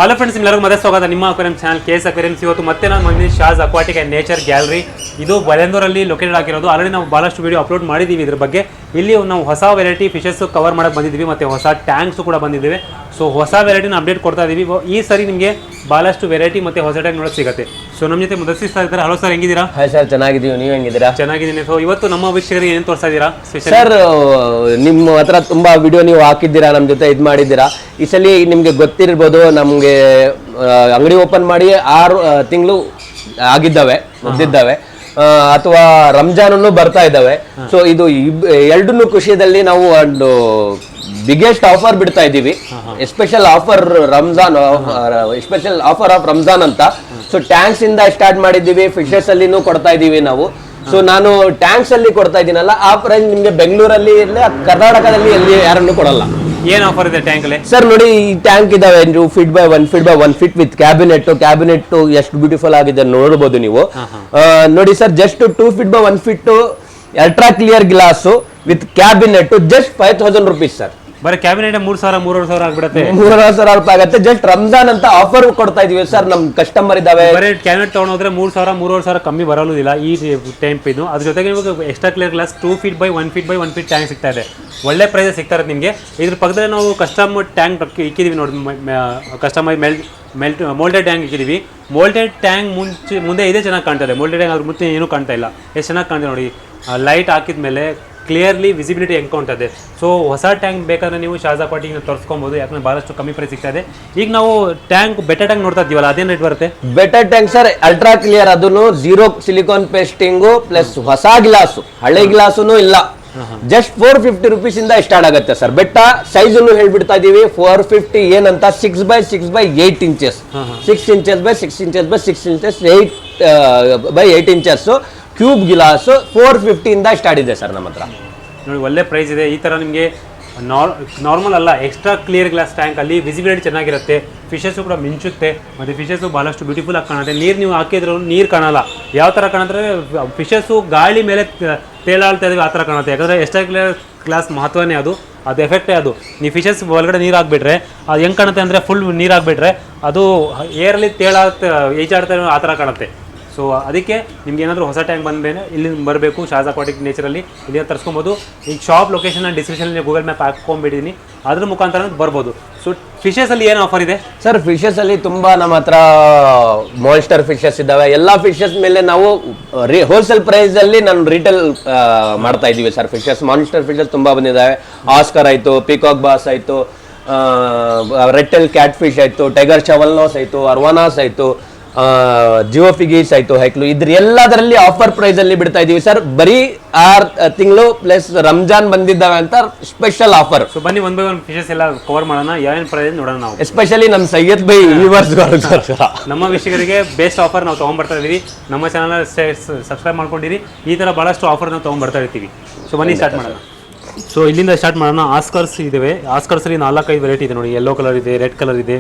Hello friends, ಎಲ್ಲರಿಗೂ ಮತ್ತೆ ಸ್ವಾಗತ ನಿಮ್ಮ ಅಕ್ವೇರಿಯಂ ಚಾನಲ್ KS ಅಕ್ವೇರಿಯಮ್ಸ್. ಇವತ್ತು ಮತ್ತೆ ನಾನು ಬಂದಿದ್ದೀನಿ ಶಾಜ್ ಅಕ್ವಾಟಿಕ್ ಆ್ಯಂಡ್ ನೇಚರ್ ಗ್ಯಾಲರಿ. ಇದು ಬಲೆಂದೂರಲ್ಲಿ ಲೊಕೇಟೆಡ್ ಆಗಿರೋದು. ಆಲ್ರೆಡಿ ನಾವು ಭಾಳಷ್ಟು ವಿಡಿಯೋ ಅಪ್ಲೋಡ್ ಮಾಡಿದ್ದೀವಿ ಇದ್ರ ಬಗ್ಗೆ. ಇಲ್ಲಿ ನಾವು ಹೊಸ ವೆರೈಟಿ ಫಿಶಸ್ ಕವರ್ ಮಾಡೋಕ್ಕೆ ಬಂದಿದ್ದೀವಿ ಮತ್ತು ಹೊಸ ಟ್ಯಾಂಕ್ಸ್ ಕೂಡ ಬಂದಿದ್ದೇವೆ. ಸೊ ಹೊಸ ವೆರೈಟಿನ ಅಪ್ಡೇಟ್ ಕೊಡ್ತಾ ಇದ್ದೀವಿ. ಈ ಸರಿ ನಿಮಗೆ ಭಾಳಷ್ಟು ವೆರೈಟಿ ಮತ್ತು ಹೊಸ ಟ್ಯಾಂಕ್ ನೋಡೋಕ್ಕೆ ಸಿಗುತ್ತೆ. ಸೊ ನಮ್ಮ ಜೊತೆ ಮುದರ್ಸಿಸ್ತಾ ಇದ್ದಾರೆ. ಹಲೋ ಸರ್, ಹೆಂಗಿದ್ದೀರಾ? ಹಾಯ್ ಸರ್, ಚೆನ್ನಾಗಿದ್ದೀವಿ. ನೀವು ಹೆಂಗಿದ್ದೀರಾ? ಚೆನ್ನಾಗಿದ್ದೀನಿ. ಸೊ ಇವತ್ತು ನಮ್ಮ ವೀಕ್ಷಕರಿಗೆ ಏನು ತೋರಿಸ್ತಾ ಇದ್ದೀರಾ ಸ್ಪೆಷಲ್? ಸರ್, ನಿಮ್ಮ ಹತ್ರ ತುಂಬಾ ವಿಡಿಯೋ ನೀವು ಹಾಕಿದ್ದೀರಾ, ನಮ್ಮ ಜೊತೆ ಇದು ಮಾಡಿದ್ದೀರಾ. ಈ ಸಲ ನಿಮ್ಗೆ ಗೊತ್ತಿರ್ಬೋದು, ನಮ್ಗೆ ಅಂಗಡಿ ಓಪನ್ ಮಾಡಿ 6 ತಿಂಗಳು ಆಗಿದ್ದಾವೆ, ಮುಗ್ದಿದ್ದಾವೆ. ಅಥವಾ ರಂಜಾನನ್ನು ಬರ್ತಾ ಇದ್ದಾವೆ. ಸೊ ಇದು ಎರಡನ್ನೂ ಖುಷಿಯಲ್ಲಿ ನಾವು ಒಂದು ಬಿಗ್ಗೆಸ್ಟ್ ಆಫರ್ ಬಿಡ್ತಾ ಇದ್ದೀವಿ. Special offer Ramzan, special offer of Ramzan ಅಂತ. ಸೊ ಟ್ಯಾಂಕ್ಸ್ ಇಂದ ಸ್ಟಾರ್ಟ್ ಮಾಡಿದ್ದೀವಿ, ಫಿಶಸ್ ಅಲ್ಲಿನೂ ಕೊಡ್ತಾ ಇದ್ದೀವಿ ನಾವು. ಸೊ ನಾನು ಟ್ಯಾಂಕ್ಸ್ ಅಲ್ಲಿ ಕೊಡ್ತಾ ಇದ್ದೀನಲ್ಲ, ಆ ಪ್ರೈಸ್ ನಿಮ್ಗೆ ಬೆಂಗಳೂರಲ್ಲಿ ಕರ್ನಾಟಕದಲ್ಲಿ ಎಲ್ಲಿ ಯಾರನ್ನು ಕೊಡಲ್ಲ. ಏನು ಆಫರ್ ಇದೆ ಟ್ಯಾಂಕ್ ಅಲ್ಲಿ? ಸರ್ ನೋಡಿ, ಈ ಟ್ಯಾಂಕ್ ಇದಾವೆ 2 feet by 1 feet by 1 feet with cabinet ಎಷ್ಟು ಬ್ಯೂಟಿಫುಲ್ ಆಗಿದೆ ನೋಡಬಹುದು ನೀವು. ನೋಡಿ sir, just 2 feet by 1 feet ultra clear glass with cabinet just 5000 rupees sir. ಬರೀ ಕ್ಯಾಬಿನೆಟ್ 3,000 ಆಗ್ಬಿಡುತ್ತೆ. 3,000 ರೂಪಾಯಿ ಆಗುತ್ತೆ. ಜಸ್ಟ್ ರಂಜಾನ್ ಅಂತ ಆಫರ್ ಕೊಡ್ತಾ ಇದೀವಿ ಸರ್. ನಮ್ ಕಸ್ಟಮರ್ ಇದಾವೆ. ಬರೀ ಕ್ಯಾಬಿನೆಟ್ ತಗೊಂಡ್ರೆ 3,000 ಕಮ್ಮಿ ಬರೋದಿಲ್ಲ ಈ ಟೈಪ್ ಇದು. ಅದ್ರ ಜೊತೆಗೆ ಇವಾಗ extra clear glass 2 feet by 1 feet by 1 feet tank ಸಿಗ್ತಾ ಇದೆ. ಒಳ್ಳೆ ಪ್ರೈಸ್ ಸಿಗ್ತಾ ಇರುತ್ತೆ ನಿಮಗೆ. ಇದ್ರ ಪಕ್ಕದಲ್ಲಿ ನಾವು ಕಸ್ಟಮ್ ಟ್ಯಾಂಕ್ ಇಕ್ಕಿದೀವಿ ನೋಡಿ, ಕಸ್ಟಮೈಸ್ ಮೋಲ್ಟೆಡ್ ಟ್ಯಾಂಕ್ ಇಕ್ಕಿದೀವಿ. ಮೋಲ್ಟೆಡ್ ಟ್ಯಾಂಕ್ ಮುಂದೆ ಇದೇ ಚೆನ್ನಾಗಿ ಕಾಣ್ತದೆ. ಮೋಲ್ಟೆಡ್ ಟ್ಯಾಂಕ್ ಅದ್ರ ಮುಂದೆ ಏನೂ ಕಾಣ್ತಾ ಇಲ್ಲ. ಎಷ್ಟು ಚೆನ್ನಾಗಿ ಕಾಣ್ತದೆ ನೋಡಿ. ಲೈಟ್ ಹಾಕಿದ ಮೇಲೆ ಕ್ಲಿಯರ್ಲಿ ವಿಸಿಬಿಲಿಟಿ ಹೆಂಗೆ ಕಾಣ್ತದೆ. ಸೊ ಹೊಸ ಟ್ಯಾಂಕ್ ಬೇಕಾದ್ರೆ ನೀವು ಶಾಜ್ ಅಕ್ವಾಟಿಕ್ನ ತರಿಸ್ಕೊಬೋದು, ಯಾಕಂದ್ರೆ ಭಾಳಷ್ಟು ಕಮ್ಮಿ ಪ್ರೈಸ್ ಸಿಗ್ತಾ ಇದೆ. ಈಗ ನಾವು ಟ್ಯಾಂಕ್ ಬೆಟರ್ ಟ್ಯಾಂಕ್ ನೋಡ್ತಾ ಇದ್ದೀವಲ್ಲ, ಅದೇನು ರೇಟ್ ಬರುತ್ತೆ? Better tank sir ultra clear, ಅದನ್ನು 0 ಸಿಲಿಕಾನ್ ಪೇಸ್ಟಿಂಗು ಪ್ಲಸ್ ಹೊಸ ಗ್ಲಾಸು, ಹಳೆ ಗ್ಲಾಸುನು ಇಲ್ಲ. ಜಸ್ಟ್ 450 rupees ಇಂದ ಸ್ಟಾರ್ಟ್ ಆಗುತ್ತೆ ಸರ್. ಬೆಟ್ಟ ಸೈಜ್ ಹೇಳ್ಬಿಡ್ತಾ ಇದೀವಿ. 450 ಏನಂತ 6 by 6 by 8 inches, 6 inches by 6 inches by 6 inches, 8 by 8 inches cube glass 450 ಇಂದ ಸ್ಟಾರ್ಟ್ ಇದೆ ಸರ್ ನಮ್ಮ ಹತ್ರ. ನೋಡಿ, ಒಳ್ಳೆ ಪ್ರೈಸ್ ಇದೆ. ಈ ಥರ ನಿಮಗೆ ನಾರ್ಮಲ್ ಅಲ್ಲ, ಎಕ್ಸ್ಟ್ರಾ ಕ್ಲಿಯರ್ ಗ್ಲಾಸ್ ಟ್ಯಾಂಕಲ್ಲಿ ವಿಸಿಬಿಲಿಟಿ ಚೆನ್ನಾಗಿರುತ್ತೆ. ಫಿಶಸ್ಸು ಕೂಡ ಮಿಂಚುತ್ತೆ ಮತ್ತು ಫಿಶಸ್ಸು ಭಾಳಷ್ಟು ಬ್ಯೂಟಿಫುಲ್ ಆಗಿ ಕಾಣುತ್ತೆ. ನೀರು ನೀವು ಹಾಕಿದ್ರು ನೀರು ಕಾಣಲ್ಲ. ಯಾವ ಥರ ಕಾಣುತ್ತೆ, ಫಿಶಸ್ಸು ಗಾಳಿ ಮೇಲೆ ತೇಲಾಡ್ತಾ ಇದ್ದೀವಿ ಆ ಥರ ಕಾಣುತ್ತೆ. ಯಾಕಂದರೆ ಎಕ್ಸ್ಟ್ರಾ ಕ್ಲಿಯರ್ ಗ್ಲಾಸ್ ಮಹತ್ವನೇ ಅದು ಎಫೆಕ್ಟೇ ಅದು. ನೀವು ಫಿಶಸ್ ಒಳಗಡೆ ನೀರು ಹಾಕ್ಬಿಟ್ರೆ ಅದು ಹೆಂಗೆ ಕಾಣುತ್ತೆ ಅಂದರೆ, ಫುಲ್ ನೀರು ಹಾಕ್ಬಿಟ್ರೆ ಅದು ಏರಲ್ಲಿ ಈಜಾಡ್ತಾ ಆ ಥರ ಕಾಣುತ್ತೆ. ಸೊ ಅದಕ್ಕೆ ನಿಮ್ಗೆ ಏನಾದರೂ ಹೊಸ ಟ್ಯಾಂಕ್ ಬಂದಮೇಲೆ ಇಲ್ಲಿ ಬರಬೇಕು, ಶಾಜ್ ಅಕ್ವಾಟಿಕ್ ನೇಚರಲ್ಲಿ ಇಲ್ಲಿ ತರಿಸ್ಕೊಬೋದು. ಈಗ ಶಾಪ್ ಲೊಕೇಶನ್ ಡಿಸ್ಕ್ರಿಪ್ಷನಲ್ಲಿ ಗೂಗಲ್ ಮ್ಯಾಪ್ ಹಾಕ್ಕೊಂಡ್ಬಿಟ್ಟಿದ್ದೀನಿ, ಅದ್ರ ಮುಖಾಂತರ ಬರ್ಬೋದು. ಸೊ ಫಿಶಸಲ್ಲಿ ಏನು ಆಫರ್ ಇದೆ ಸರ್? ಫಿಶಸಲ್ಲಿ ತುಂಬ ನಮ್ಮ ಹತ್ರ ಮಾನ್ಸ್ಟರ್ ಫಿಶಸ್ ಇದ್ದಾವೆ. ಎಲ್ಲ ಫಿಶಸ್ ಮೇಲೆ ನಾವು ಹೋಲ್ಸೇಲ್ ಪ್ರೈಸಲ್ಲಿ ನಾನು ರಿಟೇಲ್ ಮಾಡ್ತಾ ಇದ್ದೀವಿ ಸರ್. ಫಿಶಸ್ ಮಾನ್ಸ್ಟರ್ ಫಿಶಸ್ ತುಂಬ ಬಂದಿದ್ದಾವೆ. ಆಸ್ಕರ್ ಆಯಿತು, ಪೀಕಾಕ್ ಬಾಸ್ ಆಯಿತು, ರೆಟ್ಟೆಲ್ ಕ್ಯಾಟ್ ಫಿಶ್ ಆಯಿತು, ಟೈಗರ್ ಶವಲ್ನೋಸ್ ಆಯಿತು, ಅರ್ವಾನಾಸ್ ಆಯಿತು, ಜಿಯೋಫಿಗೀಸ್ ಆಯ್ತು, ಹೈಕ್ಲು, ಇದ್ರ ಎಲ್ಲದರಲ್ಲಿ ಆಫರ್ ಪ್ರೈಸ್ ಅಲ್ಲಿ ಬಿಡ್ತಾ ಇದೀವಿ ಸರ್. ಬರೀ 6 ತಿಂಗಳು ಪ್ಲಸ್ ರಂಜಾನ್ ಬಂದಿದ್ದಾವೆ ಅಂತ ಸ್ಪೆಷಲ್ ಆಫರ್. ಸೊ ಬನ್ನಿ ಒಂದ್ ಬೈ ಒಂದ್ ಫಿಶಸ್ ಎಲ್ಲ ಕವರ್ ಮಾಡೋಣ, ಏನೇನು ಪ್ರೈಸ್ ನೋಡೋಣ ನಾವು. ಎಸ್ಪೆಷಲಿ ನಮ್ಮ ಸೈಯದ್ ಬೈ ವ್ಯೂವರ್ಸ್ ನಮ್ಮ ವೀಕ್ಷಕರಿಗೆ ಬೆಸ್ಟ್ ಆಫರ್ ನಾವು ತೊಗೊಂಡ್ಬರ್ತಾ ಇದೀವಿ. ನಮ್ಮ ಚಾನಲ್ ಸಬ್ಸ್ಕ್ರೈಬ್ ಮಾಡ್ಕೊಂಡಿರಿ. ಈ ತರ ಬಹಳಷ್ಟು ಆಫರ್ ನಾವು ತೊಗೊಂಡ್ಬರ್ತಾ ಇರ್ತೀವಿ. ಸೊ ಬನ್ನಿ ಸ್ಟಾರ್ಟ್ ಮಾಡೋಣ. ಸೊ ಇಲ್ಲಿಂದ ಸ್ಟಾರ್ಟ್ ಮಾಡೋಣ. ಆಸ್ಕರ್ಸ್ ಇದಾವೆ. ಆಸ್ಕರ್ಸಲ್ಲಿ 4-5 ವೆರೈಟಿ ಇದೆ ನೋಡಿ. ಯೆಲ್ಲೋ ಕಲರ್ ಇದೆ, ರೆಡ್ ಕಲರ್ ಇದೆ.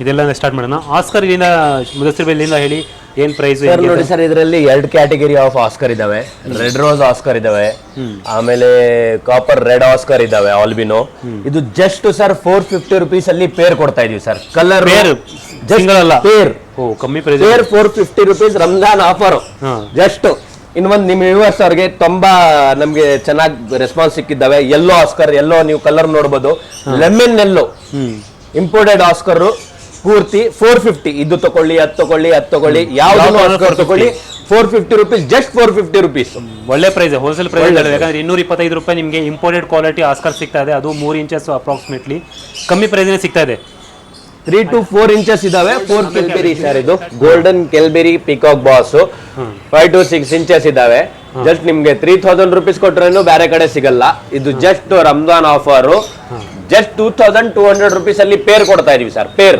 ಇದೆಲ್ಲ ಸ್ಟಾರ್ಟ್ ಮಾಡೋಣ. ಆಸ್ಕರ್ ಇಲ್ಲಿಂದ ಮುದಸ್ಸಿರಲಿಂದ ಹೇಳಿ ಏನ್ ಪ್ರೈಸ್ ನೋಡಿ ಸರ್. ಇದರಲ್ಲಿ 2 ಕ್ಯಾಟಗರಿ ಆಫ್ ಆಸ್ಕರ್ ಇದಾವೆ. ರೆಡ್ ರೋಸ್ ಆಸ್ಕರ್ ಇದಾವೆ, ಆಮೇಲೆ ಕಾಪರ್ ರೆಡ್ ಆಸ್ಕರ್ ಇದಾವೆ, ಆಲ್ಬಿನೋ. ಇದು ಜಸ್ಟ್ ಸರ್ 450 rupees ಅಲ್ಲಿ ಪೇರ್ ಕೊಡ್ತಾ ಇದೀವಿ ಸರ್. ಕಲರ್ ಪೇರ್ ಕಮ್ಮಿ price, pair 450 rupees Ramzan offer. Just ಇನ್ನೊಂದು ನಿಮ್ಮ ವ್ಯೂವರ್ಸ್ ಅವ್ರಿಗೆ ತುಂಬಾ ನಮ್ಗೆ ಚೆನ್ನಾಗಿ ರೆಸ್ಪಾನ್ಸ್ ಸಿಕ್ಕಿದ್ದಾವೆ. ಯೆಲ್ಲೋ ಆಸ್ಕರ್, ಯೆಲ್ಲೋ ನೀವು ಕಲರ್ ನೋಡಬಹುದು. ಲೆಮನ್ ಯೆಲ್ಲೋ ಇಂಪೋರ್ಟೆಡ್ ಆಸ್ಕರ್ ಪೂರ್ತಿ 450. ಇದು ತಗೊಳ್ಳಿ, ಅದು ತಗೊಳ್ಳಿ, ಅದು ತಗೊಳ್ಳಿ, ಯಾವ್ದು ಆಸ್ಕರ್ ತಗೊಳ್ಳಿ 450 rupees, ಜಸ್ಟ್ 450 rupees. ಒಳ್ಳೆ ಪ್ರೈಸ್, ಹೋಲ್ಸೇಲ್ ಪ್ರೈಸ್. ಯಾಕಂದ್ರೆ 225 ರೂಪಾಯಿ ನಿಮಗೆ ಇಂಪೋರ್ಟೆಡ್ ಕ್ವಾಲಿಟಿ ಆಸ್ಕರ್ ಸಿಗ್ತಾ ಇದೆ. ಅದು 3 ಇಂಚಸ್ ಅಪ್ರಾಕ್ಸಿಮೇಟ್ಲಿ ಕಮ್ಮಿ ಪ್ರೈಸ್ನೇ ಸಿಗ್ತಾ ಇದೆ. 3 to 4 inches ಇದಾವೆ. 4 ಕೆಲ್ಬೆರಿ ಸರ್. ಇದು ಗೋಲ್ಡನ್ ಕೆಲ್ಬೆರಿ ಪಿಕಾಕ್ ಬಾಸ್ 5 to 6 inches ಇದಾವೆ. ಜಸ್ಟ್ ನಿಮ್ಗೆ 3000 rupees ಕೊಟ್ರೇನು ಬೇರೆ ಕಡೆ ಸಿಗಲ್ಲ. ಇದು just Ramzan offer. Just 2200 rupees ಅಲ್ಲಿ ಪೇರ್ ಕೊಡ್ತಾ ಇದೀವಿ ಸರ್. ಪೇರ್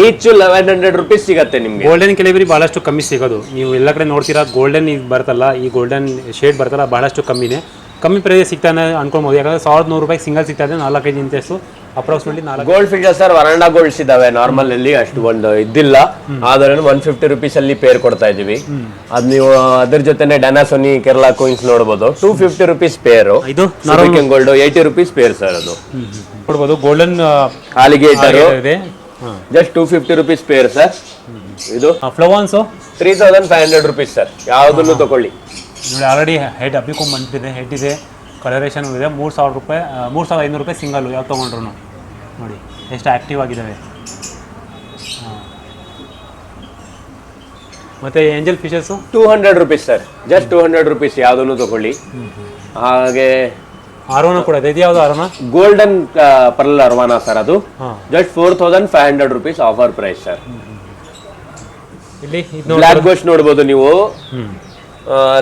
ಈಚ್ 1100 rupees ಸಿಗತ್ತೆ ನಿಮ್ಗೆ. ಗೋಲ್ಡನ್ ಕೆಲಿಬರಿ ಬಹಳಷ್ಟು ಕಮ್ಮಿ ಸಿಗೋದು. ನೀವು ಎಲ್ಲ ಕಡೆ ನೋಡ್ತೀರಾ ಗೋಲ್ಡನ್ ಬರ್ತಲ್ಲ, ಈ ಗೋಲ್ಡನ್ ಶೇಡ್ ಬರ್ತಲ್ಲ, ಬಹಳಷ್ಟು ಕಮ್ಮಿನೇ. ಕಮ್ಮಿ ಪ್ರೈಸ್ ಸಿಗ್ತಾನೆ ಅನ್ಕೊಳ್ಬೋದು. ಯಾಕಂದ್ರೆ 1100 ರೂಪಾಯಿ ಸಿಂಗಲ್ ಸಿಗ್ತಾ ಇದೆ. 4-5 inches approximately 4 gold fishes sir. Verandah golds ಇದಾವೆ. ನಾರ್ಮಲ್ ಅಲ್ಲಿ ಅಷ್ಟು ಒಂದು ಇದ್ದಿಲ್ಲ, ಆದ್ರೆ 150 rupees ಅಲ್ಲಿ ಪೇರ್ ಕೊಡ್ತಾ ಇದೀವಿ. ಅದ್ ನೀವು ಅದ್ರ ಜೊತೆನೆ ಡನಾಸೋನಿ ಕೇರಳ ಕೋಯಿನ್ಸ್ ನೋಡಬಹುದು. 250 rupees ಪೇರ್. ಇದು ಗೋಲ್ಡ್ 80 rupees ಪೇರ್ ಸರ್. ಅದು ನೋಡಬಹುದು. ಗೋಲ್ಡನ್ ಆಲಿಗೇಟರ್ ಇದೆ, ಜಸ್ಟ್ 250 rupees ಪೇರ್ ಸರ್. ಇದು ಫ್ಲವಾನ್ಸು 3500 rupees ಸರ್. ಯಾವುದನ್ನು ತಗೊಳ್ಳಿ. ನೋಡಿ ಆಲ್ರೆಡಿ ಹೆಡ್ ಅಬ್ಬಿಕೊಂಡ್ ಬಂದಿದೆ, ಹೆಡ್ ಇದೆ, ಕಲರೇಷನ್ ಇದೆ. 3000 ರೂಪಾಯಿ 3500 ರೂಪಾಯಿ ಸಿಂಗಲ್ಲು ಯಾವ್ದು ತೊಗೊಂಡ್ರು ನೋಡಿ ಎಷ್ಟು ಆ್ಯಕ್ಟಿವ್ ಆಗಿದ್ದಾವೆ. ಮತ್ತು angel fishes 200 rupees sir. Just 200 rupees ಯಾವುದನ್ನು ತಗೊಳ್ಳಿ. ಹಾಗೆ ಅರೋನಾ ಕೂಡ ಇದೆ. ಇದು ಯಾವುದು arowana? Golden pearl arowana sir. ಅದು just 4500 rupees offer price sir. ಇಲ್ಲಿ ಬ್ಲ್ಯಾಕ್ ಗೋಸ್ಟ್ ನೋಡ್ಬೋದು ನೀವು,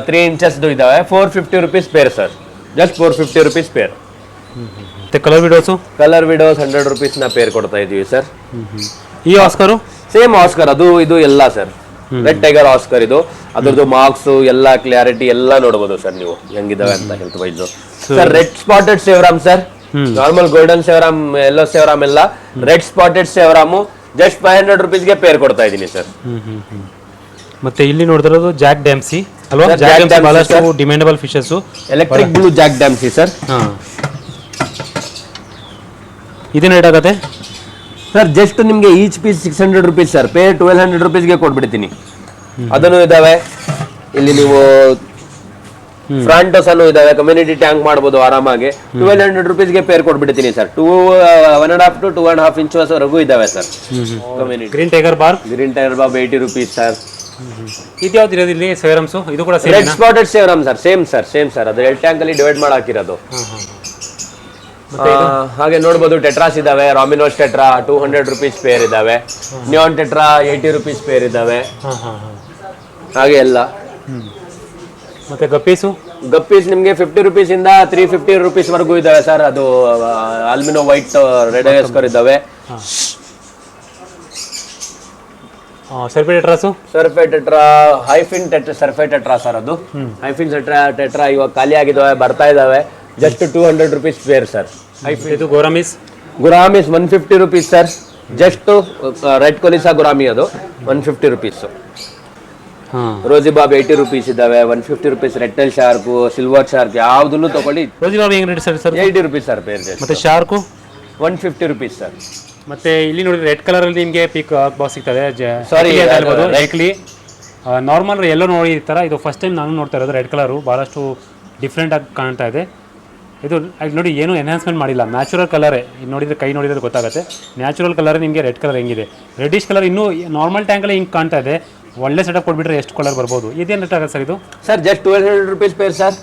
3 inches ಇದಾವೆ. 450 rupees pair sir. Just 450 rupees pair. ಮತ್ತು colour widows? Colour widows 100 rupees ನ ಪೇರ್ ಕೊಡ್ತಾ ಇದೀವಿ ಸರ್. ಈ ಆಸ್ಕರು ಸೇಮ್ ಆಸ್ಕರ್, ಅದು ಇದು ಎಲ್ಲ ಸರ್. ರೆಡ್ ಟೈಗರ್ ಆಸ್ಕರ್ ಇದು. ಅದ್ರದ್ದು ಮಾರ್ಕ್ಸ್ ಎಲ್ಲ ಕ್ಲಾರಿಟಿ ಎಲ್ಲ ನೋಡಬಹುದು ಸರ್ ನೀವು ಹೆಂಗಿದಾವೆ ಅಂತ health wise. Sir red spotted severum sir. Normal golden severum, yellow severum ಎಲ್ಲ ರೆಡ್ ಸ್ಪಾಟೆಡ್ ಸೇವ್ರಾಮು ಜಸ್ಟ್ 500 rupeesಗೆ ಪೇರ್ ಕೊಡ್ತಾ ಇದೀನಿ ಸರ್. ಮತ್ತೆ ಇಲ್ಲಿ ನೋಡಿದಿರೋದು ಜಾಕ್ ಡ್ಯಾಮ್ಸಿ ಅಲ್ವಾ? ಜಾಕ್ ಡ್ಯಾಮ್ಸಿ ಬಹಳಷ್ಟು demandable fishes. Electric blue Jack Dempsey sir. ಇದೇನು ರೇಟ್ ಆಗುತ್ತೆ ಸರ್? ಜಸ್ಟ್ ನಿಮಗೆ each piece 600 rupees sir. Pair 1200 rupeesಗೆ ಕೊಟ್ಬಿಡ್ತೀನಿ. ಅದನ್ನು ಇದಾವೆ ಇಲ್ಲಿ. ನೀವು ಫ್ರಾಂಟೋಸ್ ಅನ್ನು ಇದಾವೆ, ಕಮ್ಯುನಿಟಿ ಟ್ಯಾಂಕ್ ಮಾಡ್ಬೋದು ಆರಾಮಾಗಿ. 1200 rupeesಗೆ ಪೇರ್ ಕೊಟ್ಬಿಡ್ತೀನಿ ಸರ್. 1.5 to 2.5 inches ವರೆಗೂ ಇದಾವೆ sir. Community green tiger barb 80 rupees sir. ಇದು ಯಾವ್ದು ಇರೋದು ಇಲ್ಲಿ ಸೇವ್ರಮ್ಸು? ಇದು ಕೂಡ red spotted severum sir. Same sir. ಅದು 2 ಟ್ಯಾಂಕ್ ಅಲ್ಲಿ ಡಿವೈಡ್ ಮಾಡಿ ಹಾಕಿರೋದು. ಹಾಗೆ ನೋಡ್ಬೋದು ಟೆಟ್ರಾಸ್ ಇದಾವೆ. ರಾಮಿನೋಸ್ ಟೆಟ್ರಾ 200 rupees ಪೇರ್ ಇದಾವೆ. ನಿಯಾನ್ ಟೆಟ್ರಾ 80 rupees ಪೇರ್ ಇದಾವೆ. ಹಾಗೆ ಎಲ್ಲ. ಮತ್ತೆ ಗಪ್ಪೀಸು? ಗಪ್ಪೀಸ್ ನಿಮಗೆ 50 rupees ಇಂದ 350 rupees ವರೆಗೂ ಇದಾವೆ ಸರ್. ಅದು ಆಲ್ಮಿನೋ ವೈಟ್ ರೆಡ್ ಆಸ್ಕರ್ ಇದಾವೆ. Serpae tetras? Serpae tetra high fin serpae tetra sir. ಅದು ಹೈಫಿನ್ ಟೆಟ್ರಾ ಇವಾಗ ಖಾಲಿ ಆಗಿದಾವೆ, ಬರ್ತಾ ಇದಾವೆ. Just 200 rupees pair sir. ಇದು gouramis? Gouramis 150 rupees sir. Just red colisa gourami ಅದು 150 rupees. ರೋಜಿಬಾಬ್ 80 rupees ಇದಾವೆ. 150 rupees red tail shark, silver shark ಯಾವ್ದನ್ನು ತಗೊಳ್ಳಿ. ರೋಜಿಬಾಬ್ ಹೆಂಗ್ rate sir? 80 rupees sir pair. ಮತ್ತೆ ಶಾರ್ಕು 150 rupees ಸರ್. ಮತ್ತೆ ಇಲ್ಲಿ ನೋಡಿ ರೆಡ್ ಕಲರ್ ಅಲ್ಲಿ ನಿಮಗೆ ಪಿಕ್ ಬಾಕ್ಸ್ ಸಿಗ್ತದೆ. ಸಾರಿ ರೈಕ್ಲಿ ನಾರ್ಮಲ್ ಎಲ್ಲೋ ನೋಡಿ ಈ ಥರ. ಇದು ಫಸ್ಟ್ ಟೈಮ್ ನಾನು ನೋಡ್ತಾ ಇರೋದು. ರೆಡ್ ಕಲರು ಭಾಳಷ್ಟು ಡಿಫ್ರೆಂಟ್ ಆಗಿ ಕಾಣ್ತಾ ಇದೆ. ಇದು ನೋಡಿ ಏನು ಎನ್ಹಾನ್ಸ್ಮೆಂಟ್ ಮಾಡಿಲ್ಲ, ನ್ಯಾಚುರಲ್ ಕಲರೇ. ನೋಡಿದರೆ ಕೈ ನೋಡಿದ್ರೆ ಗೊತ್ತಾಗುತ್ತೆ. ನ್ಯಾಚುರಲ್ ಕಲರ್ ನಿಮಗೆ ರೆಡ್ ಕಲರ್ ಹೆಂಗಿದೆ. ರೆಡ್ಡಿಶ್ ಕಲರ್ ಇನ್ನೂ ನಾರ್ಮಲ್ ಟ್ಯಾಂಕಲ್ಲಿ ಹಿಂಗೆ ಕಾಣ್ತಾ ಇದೆ. ಒಳ್ಳೆ ಸೆಟಪ್ ಕೊಟ್ಬಿಟ್ರೆ ಎಷ್ಟು ಕಲರ್ ಬರ್ಬೋದು. ಇದೇನು ರೇಟ್ ಆಗುತ್ತೆ ಸರ್ ಇದು? Sir just 1200 rupees pair sir.